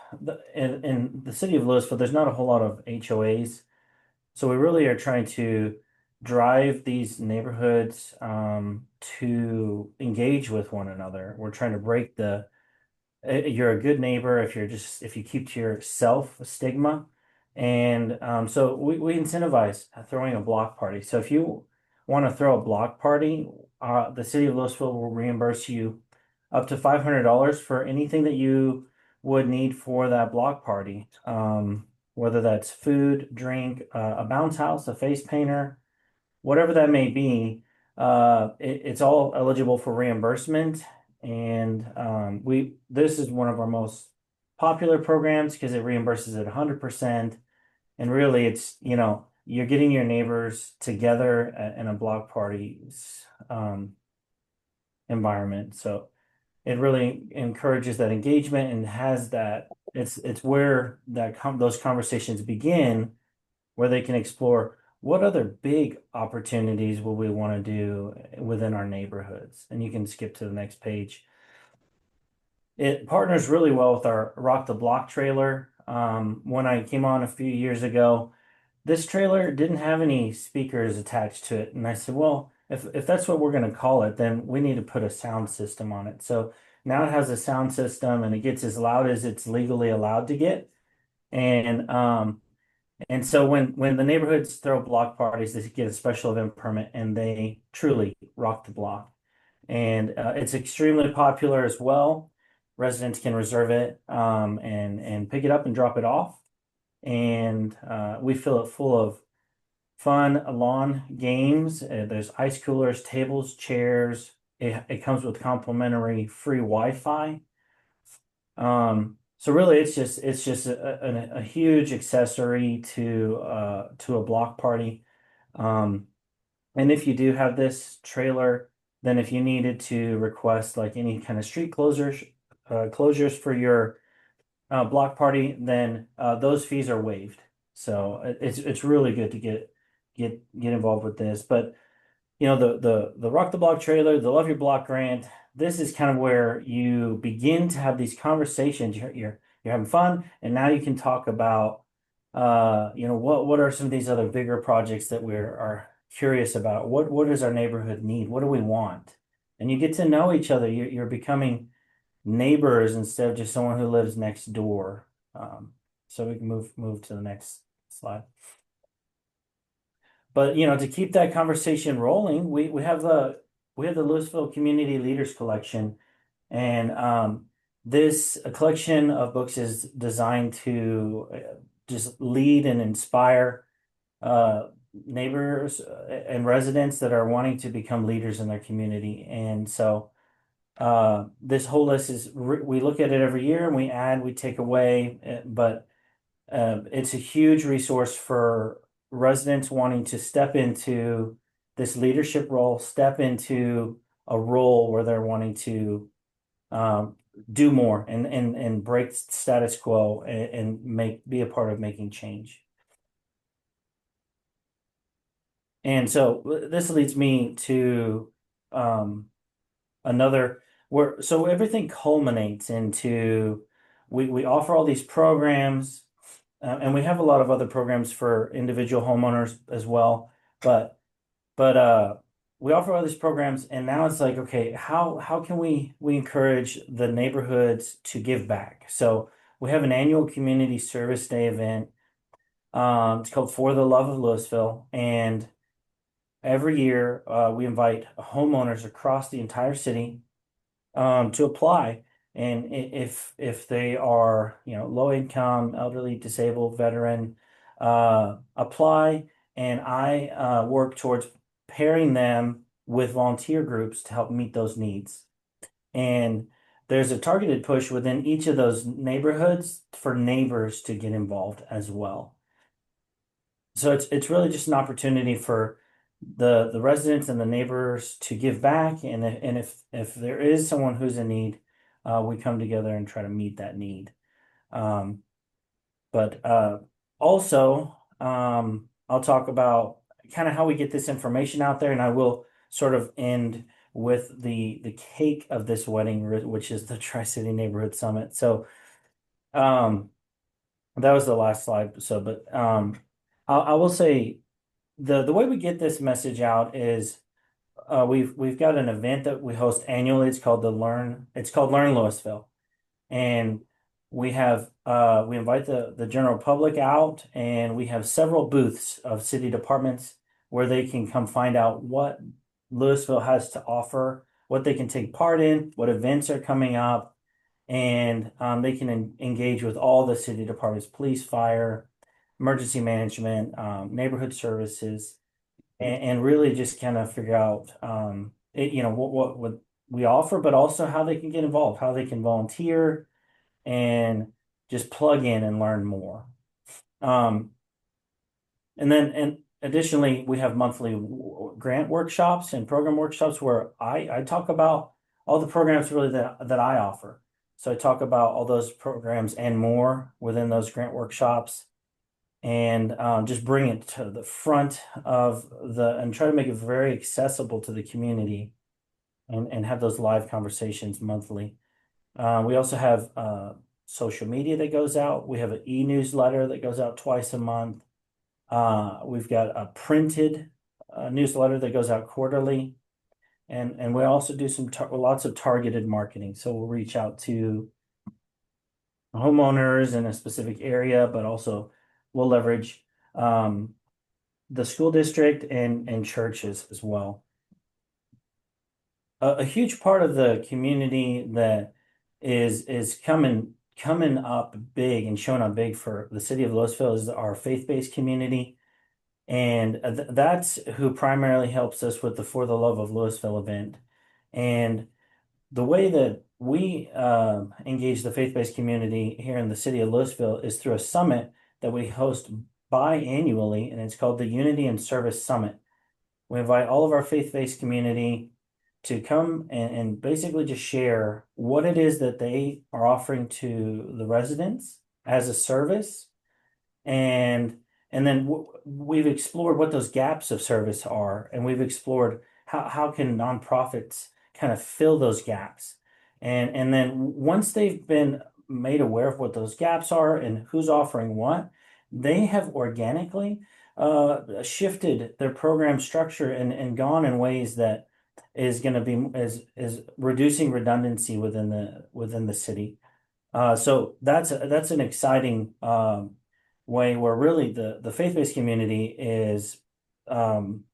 in the city of Louisville, there's not a whole lot of HOAs. So we really are trying to drive these neighborhoods to engage with one another. We're trying to break the you're a good neighbor if you keep to yourself stigma. And so we incentivize throwing a block party. So if you want to throw a block party, the city of Louisville will reimburse you up to $500 for anything that you would need for that block party. Whether that's food, drink, a bounce house, a face painter, whatever that may be, it's all eligible for reimbursement. And this is one of our most popular programs because it reimburses at 100%. And really, it's, you know, you're getting your neighbors together in a block party environment. So it really encourages that engagement and has that. It's where those conversations begin, where they can explore what other big opportunities will we want to do within our neighborhoods. And you can skip to the next page. it partners really well with our Rock the Block trailer. When I came on a few years ago, this trailer didn't have any speakers attached to it. And I said, well, if that's what we're going to call it, then we need to put a sound system on it. So now it has a sound system and it gets as loud as it's legally allowed to get. And so when the neighborhoods throw block parties, they get a special event permit and they truly rock the block. And it's extremely popular as well. Residents can reserve it and pick it up and drop it off. And we fill it full of fun lawn games. There's ice coolers, tables, chairs. It comes with complimentary free Wi-Fi. So really, it's just a huge accessory to a block party. And if you do have this trailer, then if you needed to request like any kind of street closures for your block party, then those fees are waived. So it's really good to get involved with this. But you know, the Rock the Block trailer, the Love Your Block grant, this is kind of where you begin to have these conversations. You're having fun, and now you can talk about you know, what are some of these other bigger projects that we are curious about? What does our neighborhood need? What do we want? And you get to know each other. You're becoming neighbors instead of just someone who lives next door. So we can move to the next slide. But you know, to keep that conversation rolling, we have the Louisville Community Leaders Collection, and this a collection of books is designed to just lead and inspire neighbors and residents that are wanting to become leaders in their community. And so this whole list is we look at it every year and we add, we take away, but it's a huge resource for residents wanting to step into this leadership role, step into a role where they're wanting to do more and break status quo and be a part of making change. And so this leads me to so everything culminates into we offer all these programs. And we have a lot of other programs for individual homeowners as well, but we offer all these programs, and now it's like, okay, how can we encourage the neighborhoods to give back? So we have an annual community service day event. It's called For the Love of Louisville, and every year we invite homeowners across the entire city to apply. And if they are, you know, low income, elderly, disabled, veteran, apply, and I work towards pairing them with volunteer groups to help meet those needs. And there's a targeted push within each of those neighborhoods for neighbors to get involved as well. So it's really just an opportunity for the residents and the neighbors to give back, and if there is someone who's in need, we come together and try to meet that need. But also, I'll talk about kind of how we get this information out there, and I will sort of end with the cake of this wedding, which is the Tri-City Neighborhood Summit. So that was the last slide. So, but I will say the way we get this message out is we've got an event that we host annually. It's called Learn Louisville, and we invite the general public out, and we have several booths of city departments where they can come find out what Louisville has to offer, what they can take part in, what events are coming up, and they can engage with all the city departments: police, fire, emergency management, neighborhood services, and really just kind of figure out you know, what we offer, but also how they can get involved, how they can volunteer, and just plug in and learn more. And additionally, we have monthly grant workshops and program workshops where I talk about all the programs really that I offer. So I talk about all those programs and more within those grant workshops, and just bring it to the front of and try to make it very accessible to the community, and have those live conversations monthly. We also have social media that goes out. We have an e-newsletter that goes out twice a month. We've got a printed newsletter that goes out quarterly. And we also do lots of targeted marketing. So we'll reach out to homeowners in a specific area, but also we'll leverage the school district and churches as well. A huge part of the community that is coming up big and showing up big for the city of Louisville is our faith-based community. And that's who primarily helps us with the For the Love of Louisville event. And the way that we engage the faith-based community here in the city of Louisville is through a summit that we host biannually, and it's called the Unity and Service Summit. We invite all of our faith-based community to come and basically just share what it is that they are offering to the residents as a service. And then we've explored what those gaps of service are, and we've explored how can nonprofits kind of fill those gaps. And then once they've been made aware of what those gaps are and who's offering what, they have organically shifted their program structure and gone in ways that is going to be is reducing redundancy within the city. So that's an exciting way where really the faith-based community is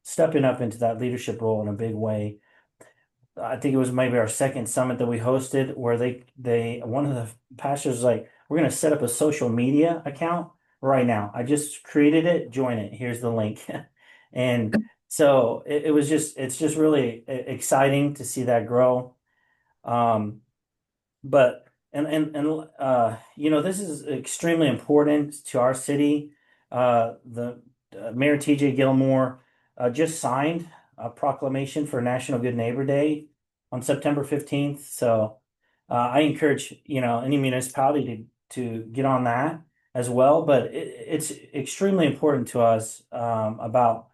stepping up into that leadership role in a big way. I think it was maybe our second summit that we hosted where they one of the pastors was like, we're going to set up a social media account right now. I just created it, join it. Here's the link. And so it's just really exciting to see that grow. But this is extremely important to our city. The Mayor TJ Gilmore just signed a proclamation for National Good Neighbor Day on September 15th. So I encourage any municipality to get on that as well. But it's extremely important to us about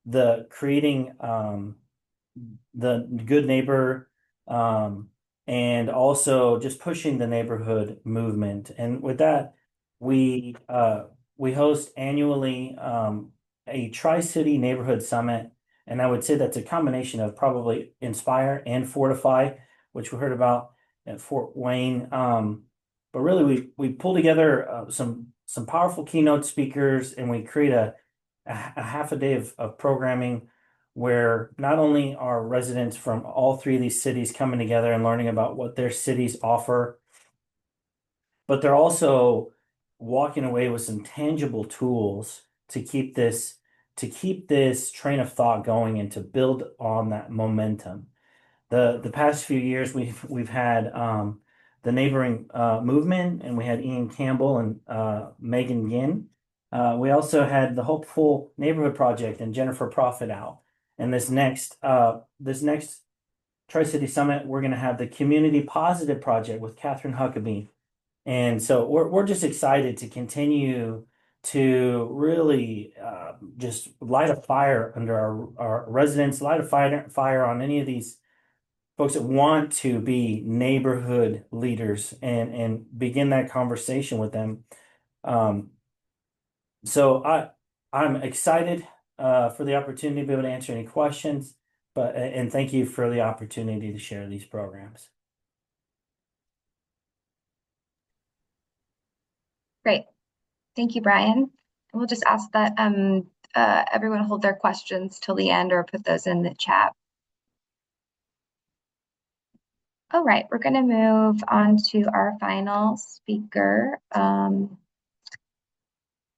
the creating the good neighbor and also just pushing the neighborhood movement. And with that, we host annually a Tri-City Neighborhood Summit. And I would say that's a combination of probably Inspire and Fortify, which we heard about at Fort Wayne. But really, we pull together some powerful keynote speakers, and we create a half a day of programming where not only are residents from all three of these cities coming together and learning about what their cities offer, but they're also walking away with some tangible tools to keep this train of thought going and to build on that momentum. The past few years we've had the neighboring movement, and we had Ian Campbell and Megan Ginn. We also had the Hopeful Neighborhood Project and Jennifer Profit out. And this next Tri-City Summit, we're going to have the Community Positive Project with Catherine Huckabee. And so we're just excited to continue to really just light a fire under our residents, light a fire on any of these folks that want to be neighborhood leaders and begin that conversation with them. So I'm excited for the opportunity to be able to answer any questions, and thank you for the opportunity to share these programs. Great. Thank you, Brian. We'll just ask that everyone hold their questions till the end or put those in the chat. All right, we're going to move on to our final speaker.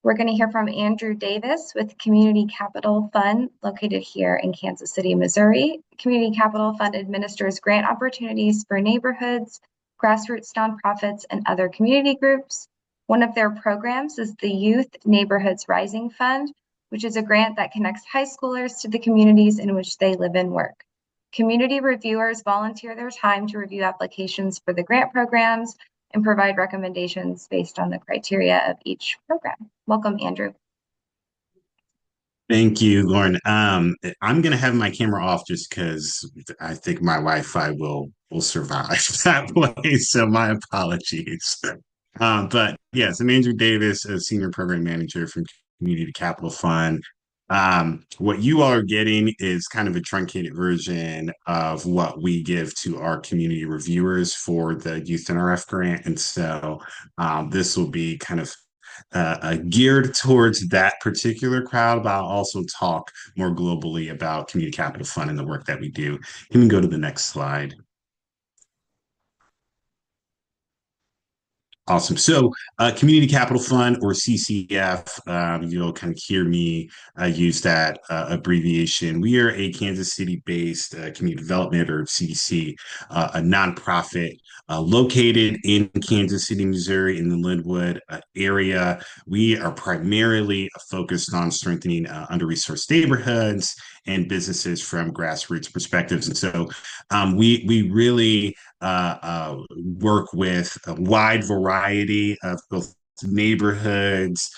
We're going to hear from Andrew Davis with Community Capital Fund, located here in Kansas City, Missouri. Community Capital Fund administers grant opportunities for neighborhoods, grassroots nonprofits, and other community groups. One of their programs is the Youth Neighborhoods Rising Fund, which is a grant that connects high schoolers to the communities in which they live and work. Community reviewers volunteer their time to review applications for the grant programs and provide recommendations based on the criteria of each program. Welcome, Andrew. Thank you, Lauren. I'm gonna have my camera off just because I think my Wi-Fi will survive that way. So my apologies. But yes, I'm Andrew Davis, a senior program manager from Community Capital Fund. What you are getting is kind of a truncated version of what we give to our community reviewers for the Youth NRF grant, and so this will be kind of geared towards that particular crowd, but I'll also talk more globally about Community Capital Fund and the work that we do. You can go to the next slide. Awesome. So, Community Capital Fund, or CCF, you'll kind of hear me use that abbreviation. We are a Kansas City-based community development, or CDC, a nonprofit located in Kansas City, Missouri, in the Linwood area. We are primarily focused on strengthening under-resourced neighborhoods and businesses from grassroots perspectives. And so, we really work with a wide variety of both neighborhoods,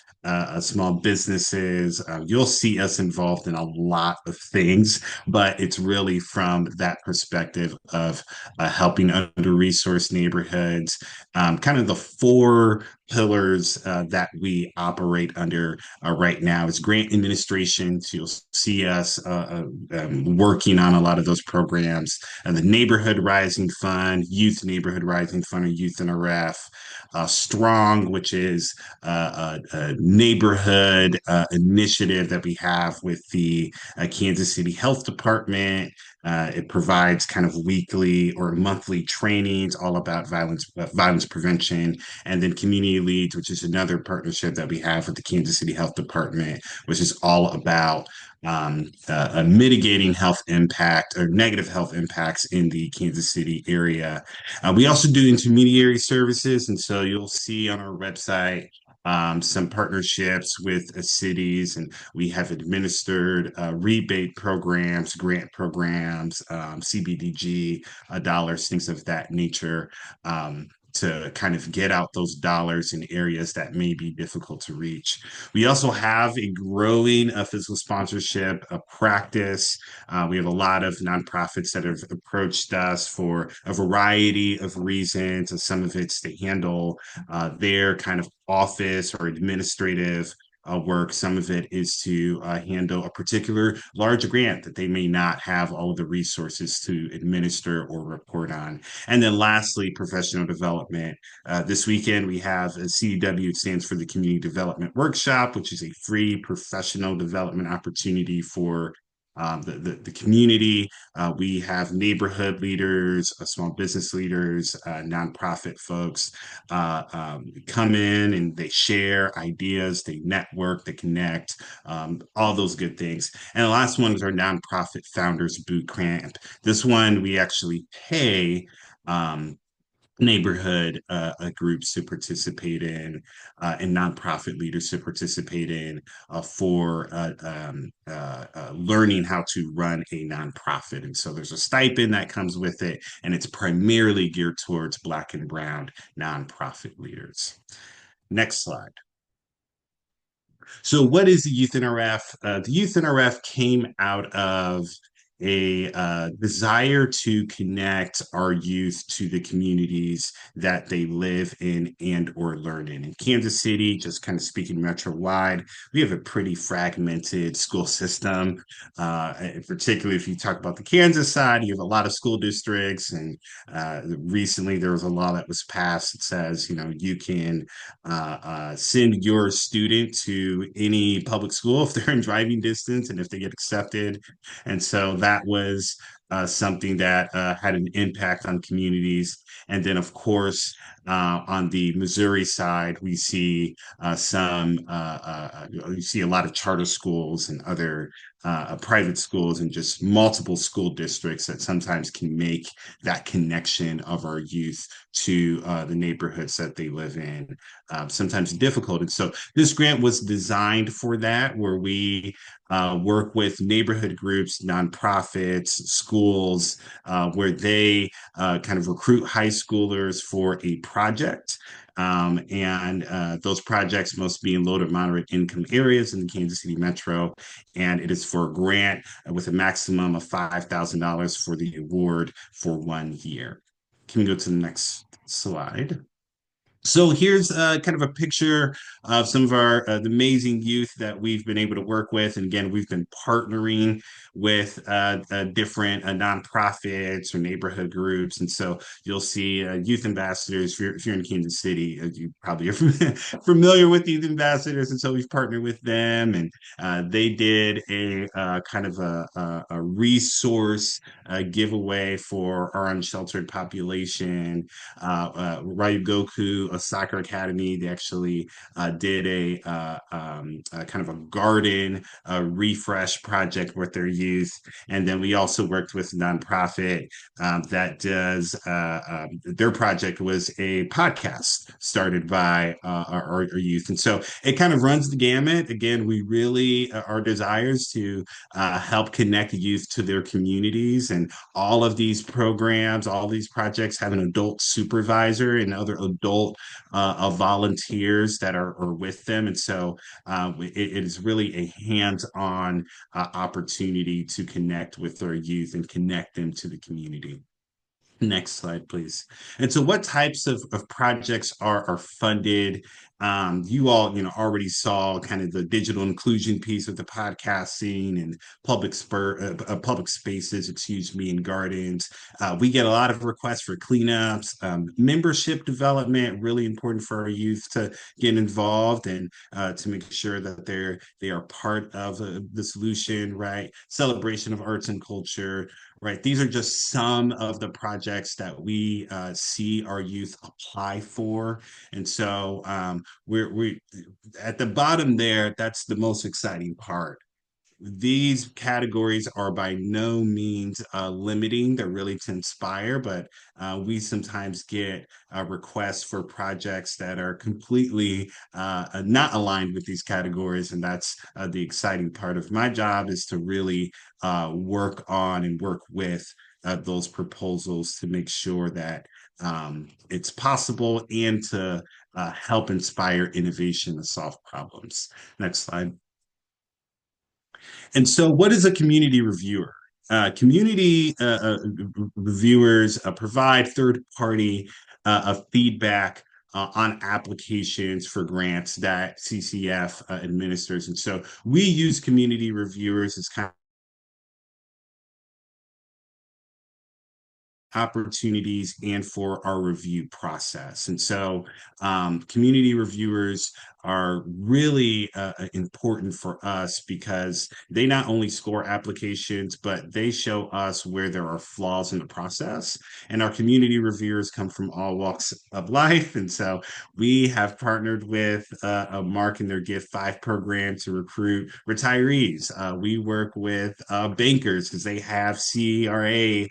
small businesses. You'll see us involved in a lot of things, but it's really from that perspective of helping under-resourced neighborhoods. Kind of the four pillars that we operate under right now is grant administration. So you'll see us working on a lot of those programs, and the Neighborhood Rising Fund, Youth Neighborhood Rising Fund, or Youth NRF, Strong, which is a neighborhood initiative that we have with the Kansas City Health Department. It provides kind of weekly or monthly trainings all about violence prevention, and then Community Leads, which is another partnership that we have with the Kansas City Health Department, which is all about mitigating health impact or negative health impacts in the Kansas City area. We also do intermediary services, and so you'll see on our website some partnerships with cities, and we have administered rebate programs, grant programs, CBDG dollars, things of that nature. To kind of get out those dollars in areas that may be difficult to reach. We also have a growing physical sponsorship practice. We have a lot of nonprofits that have approached us for a variety of reasons, and some of it's to handle their kind of office or administrative work. Some of it is to handle a particular large grant that they may not have all of the resources to administer or report on. And then lastly, professional development. This weekend, we have a CDW, it stands for the Community Development Workshop, which is a free professional development opportunity for the community. We have neighborhood leaders, small business leaders, nonprofit folks come in and they share ideas, they network, they connect, all those good things. And the last one is our nonprofit founders boot camp. This one we actually pay neighborhood groups to participate in, and nonprofit leaders to participate in, for learning how to run a nonprofit. And so there's a stipend that comes with it, and it's primarily geared towards Black and Brown nonprofit leaders. Next slide. So what is the Youth NRF? The Youth NRF came out of a desire to connect our youth to the communities that they live in and or learn in Kansas City, just kind of speaking metro-wide, we have a pretty fragmented school system. Particularly if you talk about the Kansas side, you have a lot of school districts, and recently there was a law that was passed that says, you can send your student to any public school if they're in driving distance and if they get accepted. And so that was something that had an impact on communities. And then, of course, on the Missouri side, we see you see a lot of charter schools and other private schools, and just multiple school districts that sometimes can make that connection of our youth to the neighborhoods that they live in sometimes difficult. And so this grant was designed for that, where we work with neighborhood groups, nonprofits, schools, where they kind of recruit high schoolers for a project. And those projects must be in low to moderate income areas in the Kansas City Metro. And it is for a grant with a maximum of $5,000 for the award for 1 year. Can we go to the next slide? So here's kind of a picture of some of our the amazing youth that we've been able to work with. And again, we've been partnering with different nonprofits or neighborhood groups. And so you'll see youth ambassadors. If you're in Kansas City, you probably are familiar with youth ambassadors. And so we've partnered with them. And they did a kind of a resource giveaway for our unsheltered population. Ryu Goku, a soccer academy, they actually did a kind of a garden refresh project with their youth. And then we also worked with a nonprofit that does their project was a podcast started by our youth. And so it kind of runs the gamut. Again, we really our desires to help connect youth to their communities, and all of these programs, all these projects have an adult supervisor and other adult volunteers that are with them. And so it is really a hands-on opportunity to connect with our youth and connect them to the community. Next slide, please. And so what types of projects are funded? You all, already saw kind of the digital inclusion piece of the podcasting and public spaces, and gardens. We get a lot of requests for cleanups, membership development, really important for our youth to get involved and to make sure that they are part of the solution, right? Celebration of arts and culture. Right. These are just some of the projects that we see our youth apply for. And so we're at the bottom there. That's the most exciting part. These categories are by no means limiting. They're really to inspire, but we sometimes get requests for projects that are completely not aligned with these categories. And that's the exciting part of my job, is to really work on and work with those proposals to make sure that it's possible and to help inspire innovation to solve problems. Next slide. And so, what is a community reviewer? Community reviewers provide third-party feedback on applications for grants that CCF administers. And so we use community reviewers as kind of opportunities and for our review process. And so community reviewers are really important for us because they not only score applications, but they show us where there are flaws in the process. And our community reviewers come from all walks of life. And so we have partnered with Mark and their Give 5 program to recruit retirees. We work with bankers because they have CRA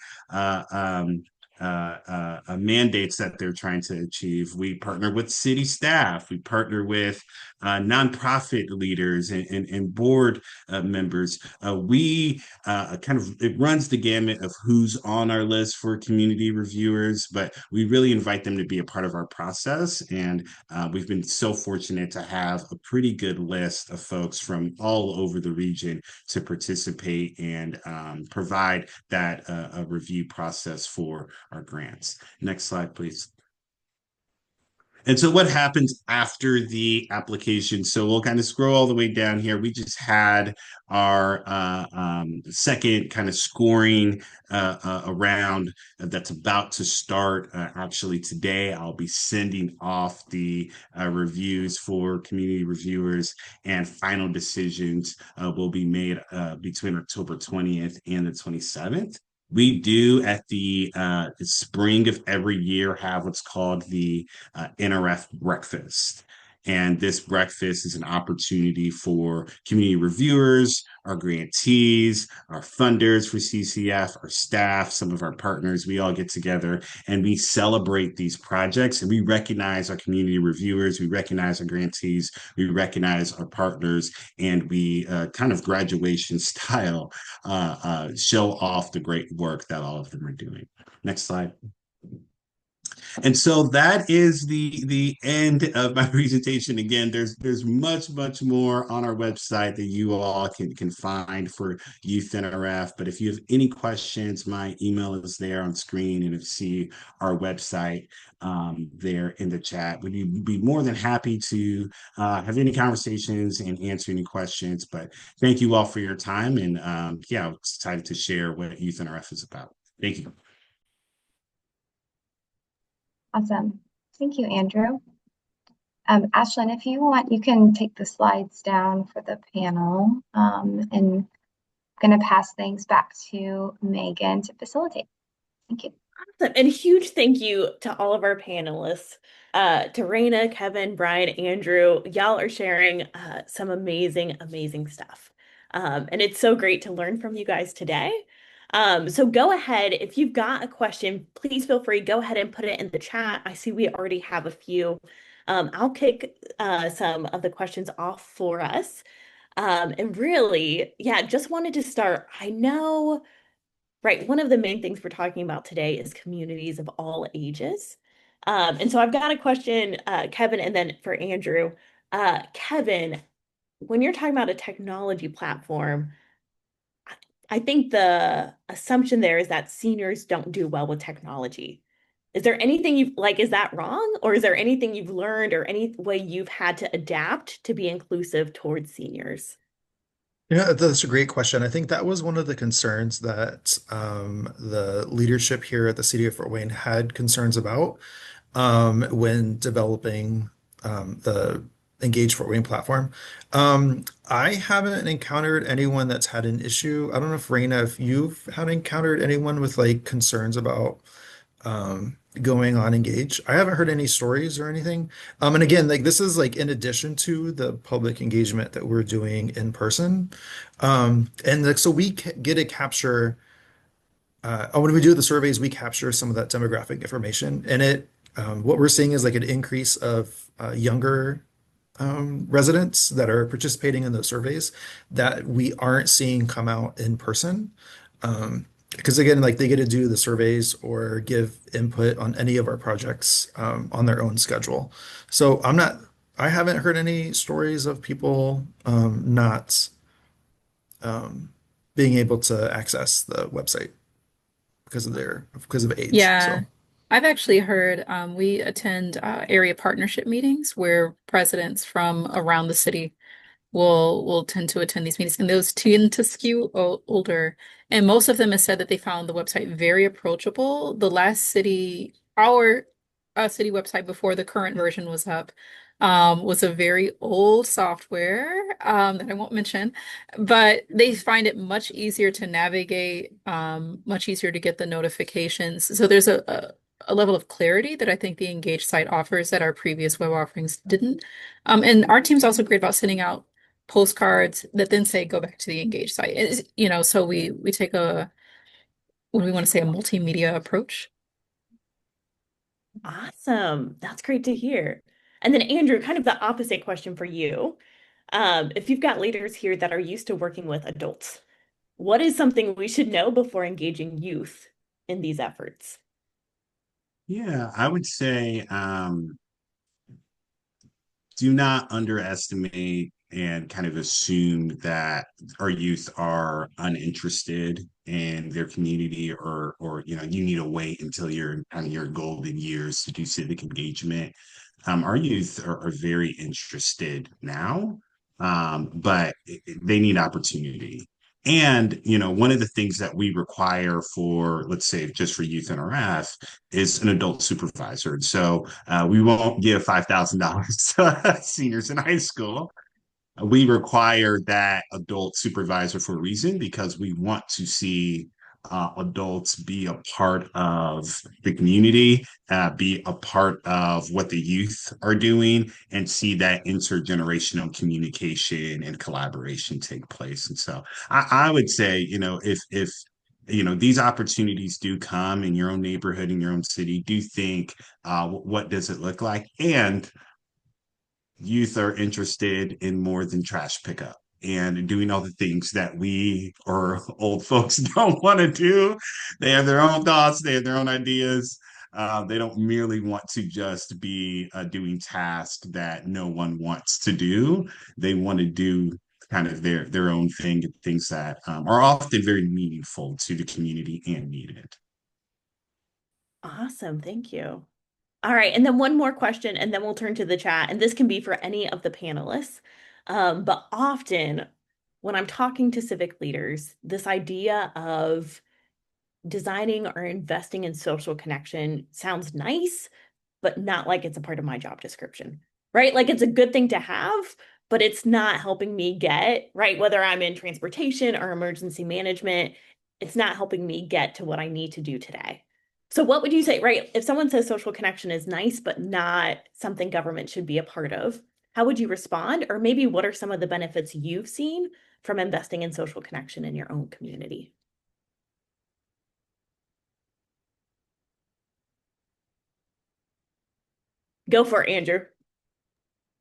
mandates that they're trying to achieve. We partner with city staff. We partner with nonprofit leaders and board members. We it runs the gamut of who's on our list for community reviewers, but we really invite them to be a part of our process. And we've been so fortunate to have a pretty good list of folks from all over the region to participate and provide that a review process for our grants. Next slide, please. And so what happens after the application? So we'll kind of scroll all the way down here. We just had our second kind of scoring round that's about to start. Actually, today I'll be sending off the reviews for community reviewers, and final decisions will be made between October 20th and the 27th. We do at the spring of every year have what's called the NRF breakfast. And this breakfast is an opportunity for community reviewers, our grantees, our funders for CCF, our staff, some of our partners. We all get together and we celebrate these projects, and we recognize our community reviewers, we recognize our grantees, we recognize our partners, and we kind of graduation style show off the great work that all of them are doing. Next slide. And so that is the end of my presentation. Again, there's much more on our website that you all can find for Youth NRF. But if you have any questions, my email is there on screen, and if you see our website there in the chat, would you be more than happy to have any conversations and answer any questions. But thank you all for your time, and yeah, I'm excited to share what Youth NRF is about. Thank you. Awesome. Thank you, Andrew. Ashlyn, if you want, you can take the slides down for the panel, and I'm going to pass things back to Megan to facilitate. Thank you. Awesome. And huge thank you to all of our panelists, to Raina, Kevin, Brian, Andrew. Y'all are sharing some amazing stuff. And it's so great to learn from you guys today. So go ahead, if you've got a question, please feel free, go ahead and put it in the chat. I see we already have a few. I'll kick some of the questions off for us. And really, yeah, just wanted to start. I know, right, one of the main things we're talking about today is communities of all ages. And so I've got a question, Kevin, and then for Andrew. Kevin, when you're talking about a technology platform, I think the assumption there is that seniors don't do well with technology. Is there anything you've like, is that wrong? Or is there anything you've learned or any way you've had to adapt to be inclusive towards seniors? Yeah, that's a great question. I think that was one of the concerns that the leadership here at the City of Fort Wayne had concerns about when developing the Engage Fort Wayne platform. I haven't encountered anyone that's had an issue. I don't know if Raina, if you've had encountered anyone with like concerns about going on Engage. I haven't heard any stories or anything. And again, like this is like in addition to the public engagement that we're doing in person. And like so get to capture when we do the surveys, we capture some of that demographic information, and what we're seeing is like an increase of younger residents that are participating in those surveys that we aren't seeing come out in person. Because again, like they get to do the surveys or give input on any of our projects on their own schedule. So I haven't heard any stories of people not being able to access the website because of age. Yeah, So I've actually heard we attend area partnership meetings where presidents from around the city will tend to attend these meetings, and those tend to skew older. And most of them have said that they found the website very approachable. The last city, our city website before the current version was up, was a very old software that I won't mention, but they find it much easier to navigate, much easier to get the notifications. So there's a level of clarity that I think the Engage site offers that our previous web offerings didn't. And our team's also great about sending out postcards that then say go back to the Engage site. So we take what do we want to say, a multimedia approach. Awesome. That's great to hear. And then Andrew, kind of the opposite question for you. If you've got leaders here that are used to working with adults, what is something we should know before engaging youth in these efforts? Yeah, I would say do not underestimate and kind of assume that our youth are uninterested in their community, or you need to wait until you're kind of your golden years to do civic engagement. Our youth are very interested now, but they need opportunity. And, one of the things that we require for, let's say, just for Youth NRF is an adult supervisor. And so we won't give $5,000 to seniors in high school. We require that adult supervisor for a reason, because we want to see adults be a part of the community, be a part of what the youth are doing, and see that intergenerational communication and collaboration take place. And so I would say, if these opportunities do come in your own neighborhood, in your own city, do think, what does it look like? And youth are interested in more than trash pickup and doing all the things that we or old folks don't want to do. They have their own thoughts, they have their own ideas. They don't merely want to just be doing tasks that no one wants to do. They want to do kind of their own thing, things that are often very meaningful to the community and needed. Awesome. Thank you. All right. And then one more question, and then we'll turn to the chat. And this can be for any of the panelists. But often when I'm talking to civic leaders, this idea of designing or investing in social connection sounds nice, but not like it's a part of my job description, right? Like it's a good thing to have, but it's not helping me get, right? Whether I'm in transportation or emergency management, it's not helping me get to what I need to do today. So what would you say, right? If someone says social connection is nice, but not something government should be a part of, how would you respond? Or maybe what are some of the benefits you've seen from investing in social connection in your own community? Go for it, Andrew.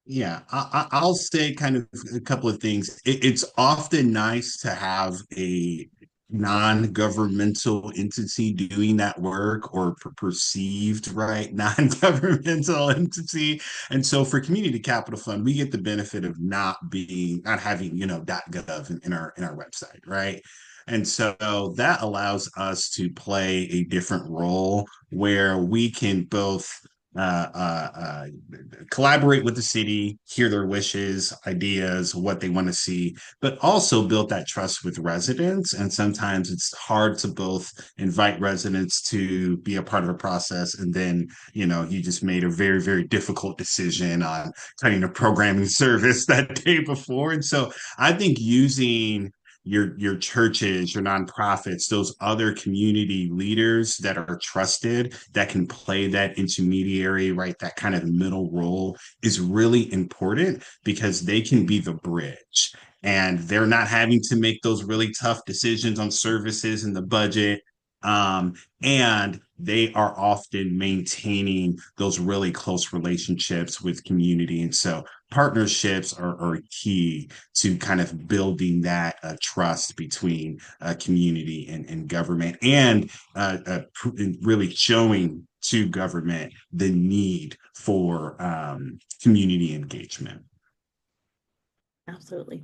Yeah, I'll say kind of a couple of things. It's often nice to have a non-governmental entity doing that work or perceived, right? Non-governmental entity. And so for Community Capital Fund, we get the benefit of not having, .gov in our website, right? And so that allows us to play a different role where we can both uh, uh, uh, collaborate with the city, hear their wishes, ideas, what they want to see, but also build that trust with residents. And sometimes it's hard to both invite residents to be a part of a process and then, you just made a very, very difficult decision on cutting a programming service that day before. And so I think using your churches, your nonprofits, those other community leaders that are trusted, that can play that intermediary, right? That kind of middle role is really important because they can be the bridge and they're not having to make those really tough decisions on services and the budget. And they are often maintaining those really close relationships with community. And so partnerships are key to kind of building that trust between community and government and really showing to government the need for community engagement. Absolutely.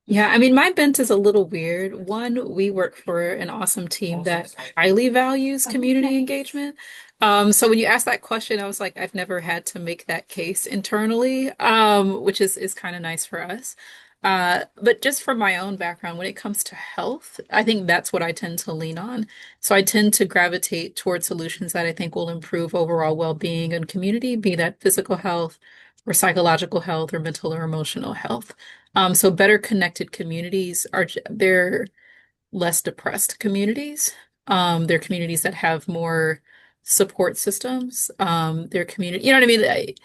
Yeah, I mean, my bent is a little weird. One, we work for an awesome team that highly values community engagement. So when you asked that question, I was like, I've never had to make that case internally, which is kind of nice for us. But just from my own background, when it comes to health, I think that's what I tend to lean on. So I tend to gravitate towards solutions that I think will improve overall well-being and community, be that physical health or psychological health or mental or emotional health. So better connected communities they're less depressed communities. They're communities that have more support systems. They're community, you know what I mean?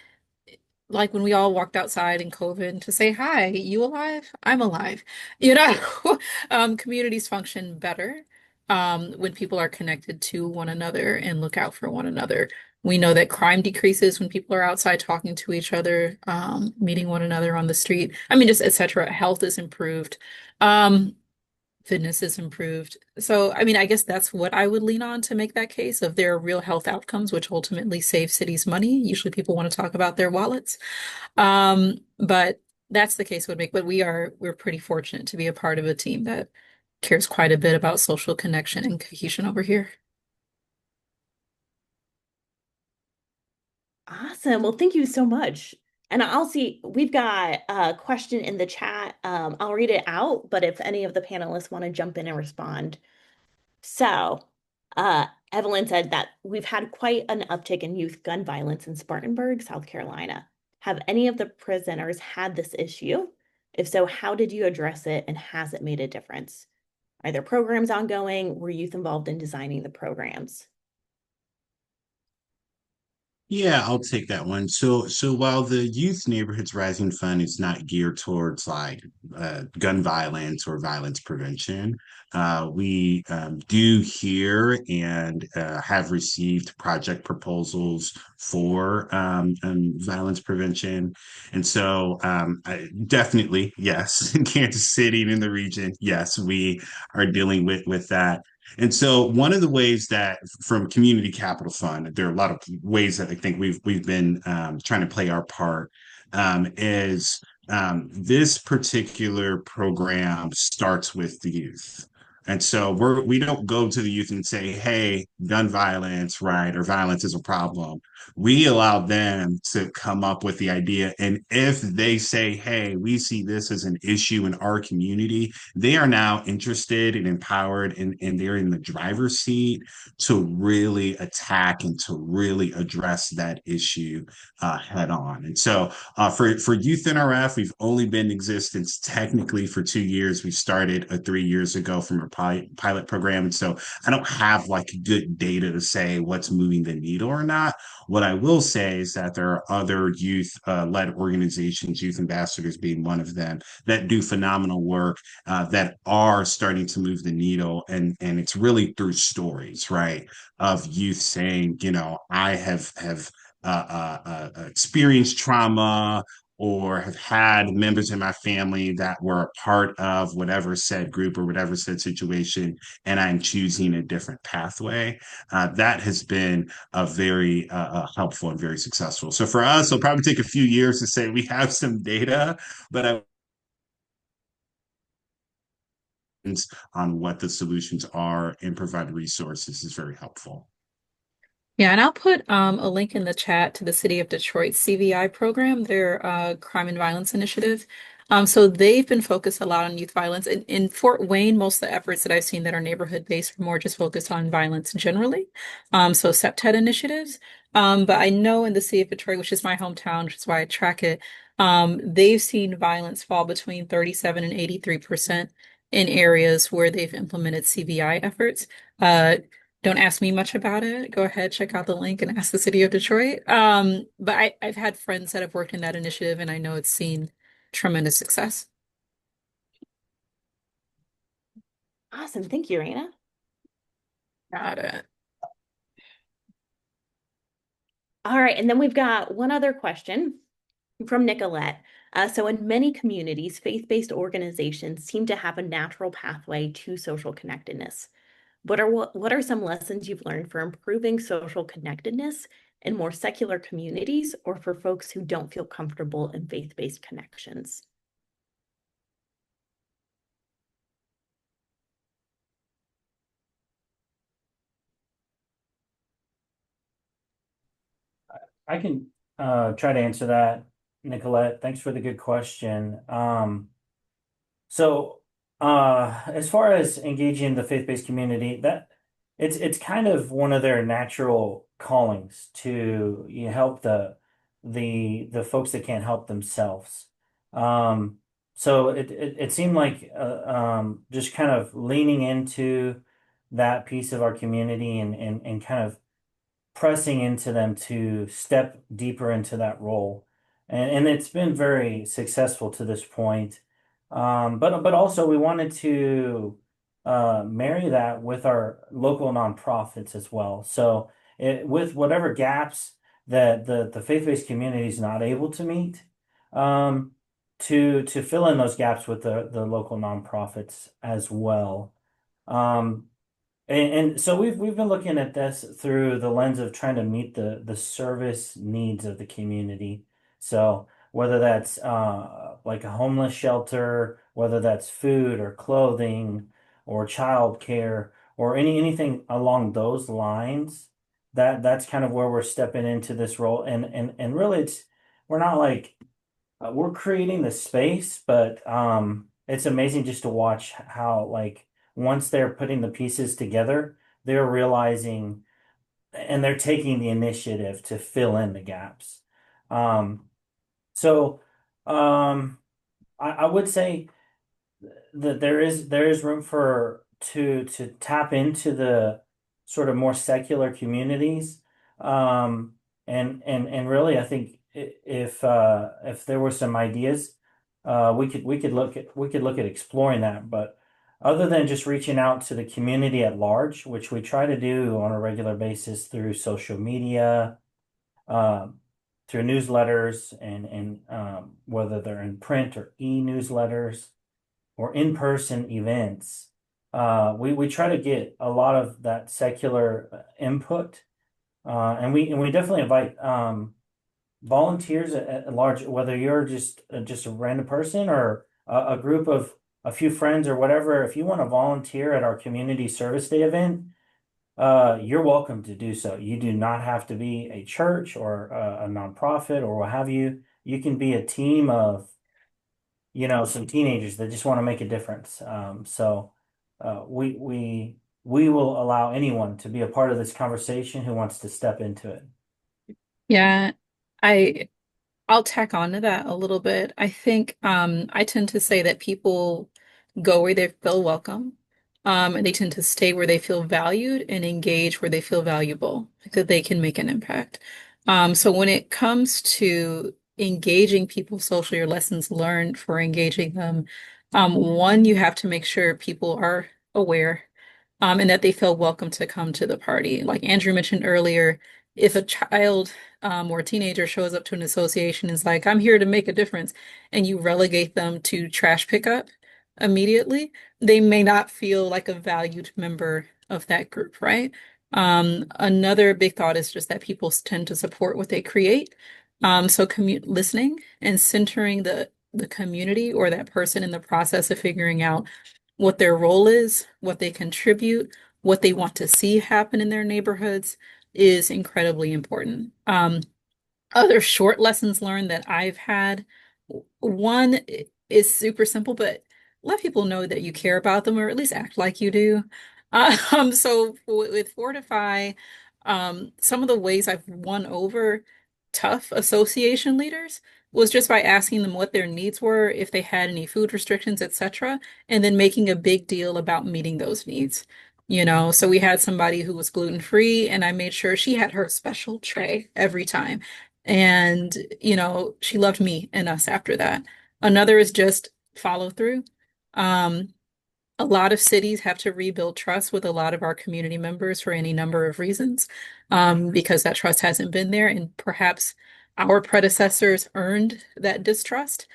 Like when we all walked outside in COVID to say, hi, you alive? I'm alive. You know, communities function better when people are connected to one another and look out for one another. We know that crime decreases when people are outside talking to each other, meeting one another on the street. I mean, just etc. Health is improved. Um, Fitness is improved. So, I mean, I guess that's what I would lean on to make that case of there are real health outcomes, which ultimately save cities money. Usually people want to talk about their wallets. But that's the case I would make. But we're pretty fortunate to be a part of a team that cares quite a bit about social connection and cohesion over here. Awesome. Well, thank you so much. And I'll see, we've got a question in the chat. I'll read it out, but if any of the panelists want to jump in and respond. So, Evelyn said that we've had quite an uptick in youth gun violence in Spartanburg, South Carolina. Have any of the prisoners had this issue? If so, how did you address it and has it made a difference? Are there programs ongoing? Were youth involved in designing the programs? Yeah, I'll take that one. So while the Youth Neighborhoods Rising Fund is not geared towards like gun violence or violence prevention, we do hear and have received project proposals for violence prevention. And so definitely, yes, in Kansas City and in the region, yes, we are dealing with that. And so one of the ways that from Community Capital Fund, there are a lot of ways that I think we've been trying to play our part is this particular program starts with the youth. And so we don't go to the youth and say, hey, gun violence, right, or violence is a problem. We allow them to come up with the idea. And if they say, hey, we see this as an issue in our community, they are now interested and empowered and they're in the driver's seat to really attack and to really address that issue head on. And so for Youth NRF, we've only been in existence technically for 2 years. We started 3 years ago from a pilot program. And so I don't have like good data to say what's moving the needle or not. What I will say is that there are other youth led organizations, youth ambassadors being one of them, that do phenomenal work that are starting to move the needle. And it's really through stories, right? Of youth saying, I have experienced trauma or have had members in my family that were a part of whatever said group or whatever said situation, and I'm choosing a different pathway. That has been a very helpful and very successful. So for us, it'll probably take a few years to say we have some data, but on what the solutions are and provide resources is very helpful. Yeah, and I'll put a link in the chat to the City of Detroit CVI program, their crime and violence initiative. So they've been focused a lot on youth violence. In Fort Wayne, most of the efforts that I've seen that are neighborhood-based are more just focused on violence generally. So SEPTED initiatives. But I know in the City of Detroit, which is my hometown, which is why I track it, they've seen violence fall between 37 and 83% in areas where they've implemented CVI efforts. Don't ask me much about it. Go ahead, check out the link and ask the City of Detroit. But I've had friends that have worked in that initiative, and I know it's seen tremendous success. Awesome. Thank you, Raina. Got it. All right. And then we've got one other question from Nicolette. So in many communities, faith-based organizations seem to have a natural pathway to social connectedness. What are some lessons you've learned for improving social connectedness in more secular communities or for folks who don't feel comfortable in faith-based connections? I can try to answer that, Nicolette. Thanks for the good question. So as far as engaging the faith-based community, that it's kind of one of their natural callings to help the folks that can't help themselves. So it seemed like just kind of leaning into that piece of our community and kind of pressing into them to step deeper into that role. And it's been very successful to this point. But also we wanted to marry that with our local nonprofits as well. So with whatever gaps that the faith-based community is not able to meet, to fill in those gaps with the local nonprofits as well. And so we've been looking at this through the lens of trying to meet the service needs of the community. So whether that's like a homeless shelter, whether that's food or clothing or childcare or anything along those lines, that's kind of where we're stepping into this role. And really we're not like we're creating the space, but it's amazing just to watch how like once they're putting the pieces together, they're realizing and they're taking the initiative to fill in the gaps. So I would say that there is room for to tap into the sort of more secular communities. And really I think if there were some ideas, we could look at exploring that. But other than just reaching out to the community at large, which we try to do on a regular basis through social media, through newsletters, and whether they're in print or e-newsletters or in-person events, we try to get a lot of that secular input, and we definitely invite volunteers at large, whether you're just a random person or a group of a few friends or whatever. If you want to volunteer at our community service day event, you're welcome to do so. You do not have to be a church or a nonprofit or what have you. You can be a team of, some teenagers that just want to make a difference. So we will allow anyone to be a part of this conversation who wants to step into it. Yeah, I I'll tack on to that a little bit. I think I tend to say that people go where they feel welcome, and they tend to stay where they feel valued and engage where they feel valuable, because they can make an impact. So when it comes to engaging people socially or lessons learned for engaging them, one, you have to make sure people are aware, and that they feel welcome to come to the party. Like Andrew mentioned earlier, if a child or a teenager shows up to an association and is like, I'm here to make a difference, and you relegate them to trash pickup immediately, they may not feel like a valued member of that group, right? Another big thought is just that people tend to support what they create. So listening and centering the community or that person in the process of figuring out what their role is, what they contribute, what they want to see happen in their neighborhoods is incredibly important. Other short lessons learned that I've had, one is super simple, but let people know that you care about them or at least act like you do. So with Fortify, some of the ways I've won over tough association leaders was just by asking them what their needs were, if they had any food restrictions, etc., and then making a big deal about meeting those needs. So we had somebody who was gluten-free, and I made sure she had her special tray every time. And, she loved me and us after that. Another is just follow through. Um, a lot of cities have to rebuild trust with a lot of our community members for any number of reasons, because that trust hasn't been there, and perhaps our predecessors earned that distrust.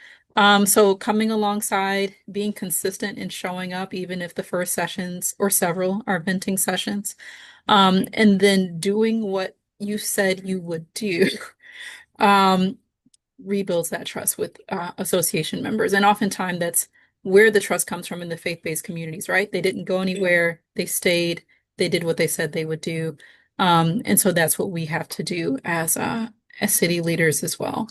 So coming alongside, being consistent and showing up, even if the first sessions or several are venting sessions, and then doing what you said you would do. Um, Rebuilds that trust with association members. And oftentimes that's where the trust comes from in the faith-based communities, right? They didn't go anywhere, they stayed, they did what they said they would do. And so that's what we have to do as city leaders as well.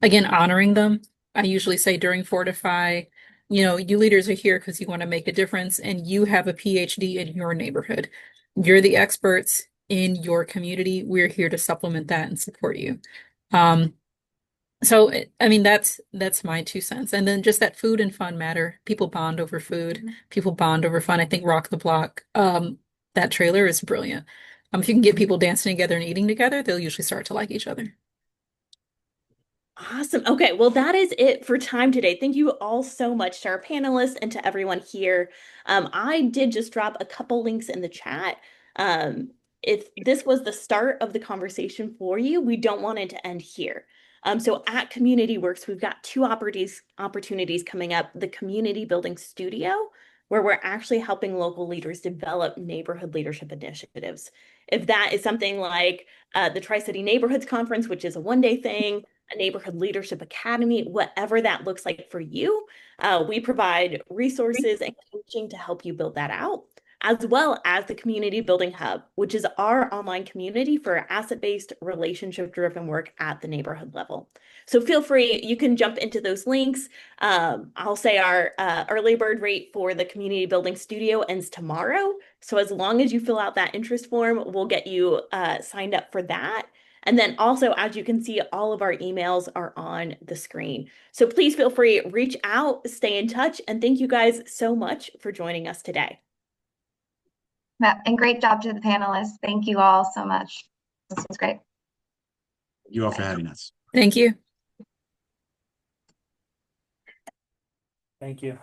Again, honoring them. I usually say during Fortify, you leaders are here because you want to make a difference and you have a PhD in your neighborhood. You're the experts in your community. We're here to supplement that and support you. Um, so, I mean, that's my 2 cents. And then just that food and fun matter. People bond over food. People bond over fun. I think Rock the Block, that trailer is brilliant. If you can get people dancing together and eating together, they'll usually start to like each other. Awesome. Okay, well, that is it for time today. Thank you all so much to our panelists and to everyone here. I did just drop a couple links in the chat. Um, if this was the start of the conversation for you, we don't want it to end here. So at Community Works, we've got two opportunities coming up. The Community Building Studio, where we're actually helping local leaders develop neighborhood leadership initiatives. If that is something like the Tri-City Neighborhoods Conference, which is a one-day thing, a neighborhood leadership academy, whatever that looks like for you. We provide resources and coaching to help you build that out, as well as the Community Building Hub, which is our online community for asset-based, relationship-driven work at the neighborhood level. So feel free, you can jump into those links. I'll say our early bird rate for the Community Building Studio ends tomorrow. So as long as you fill out that interest form, we'll get you signed up for that. And then also, as you can see, all of our emails are on the screen. So please feel free, reach out, stay in touch, and thank you guys so much for joining us today. And great job to the panelists. Thank you all so much. This was great. Thank you all for having us. Thank you. Thank you.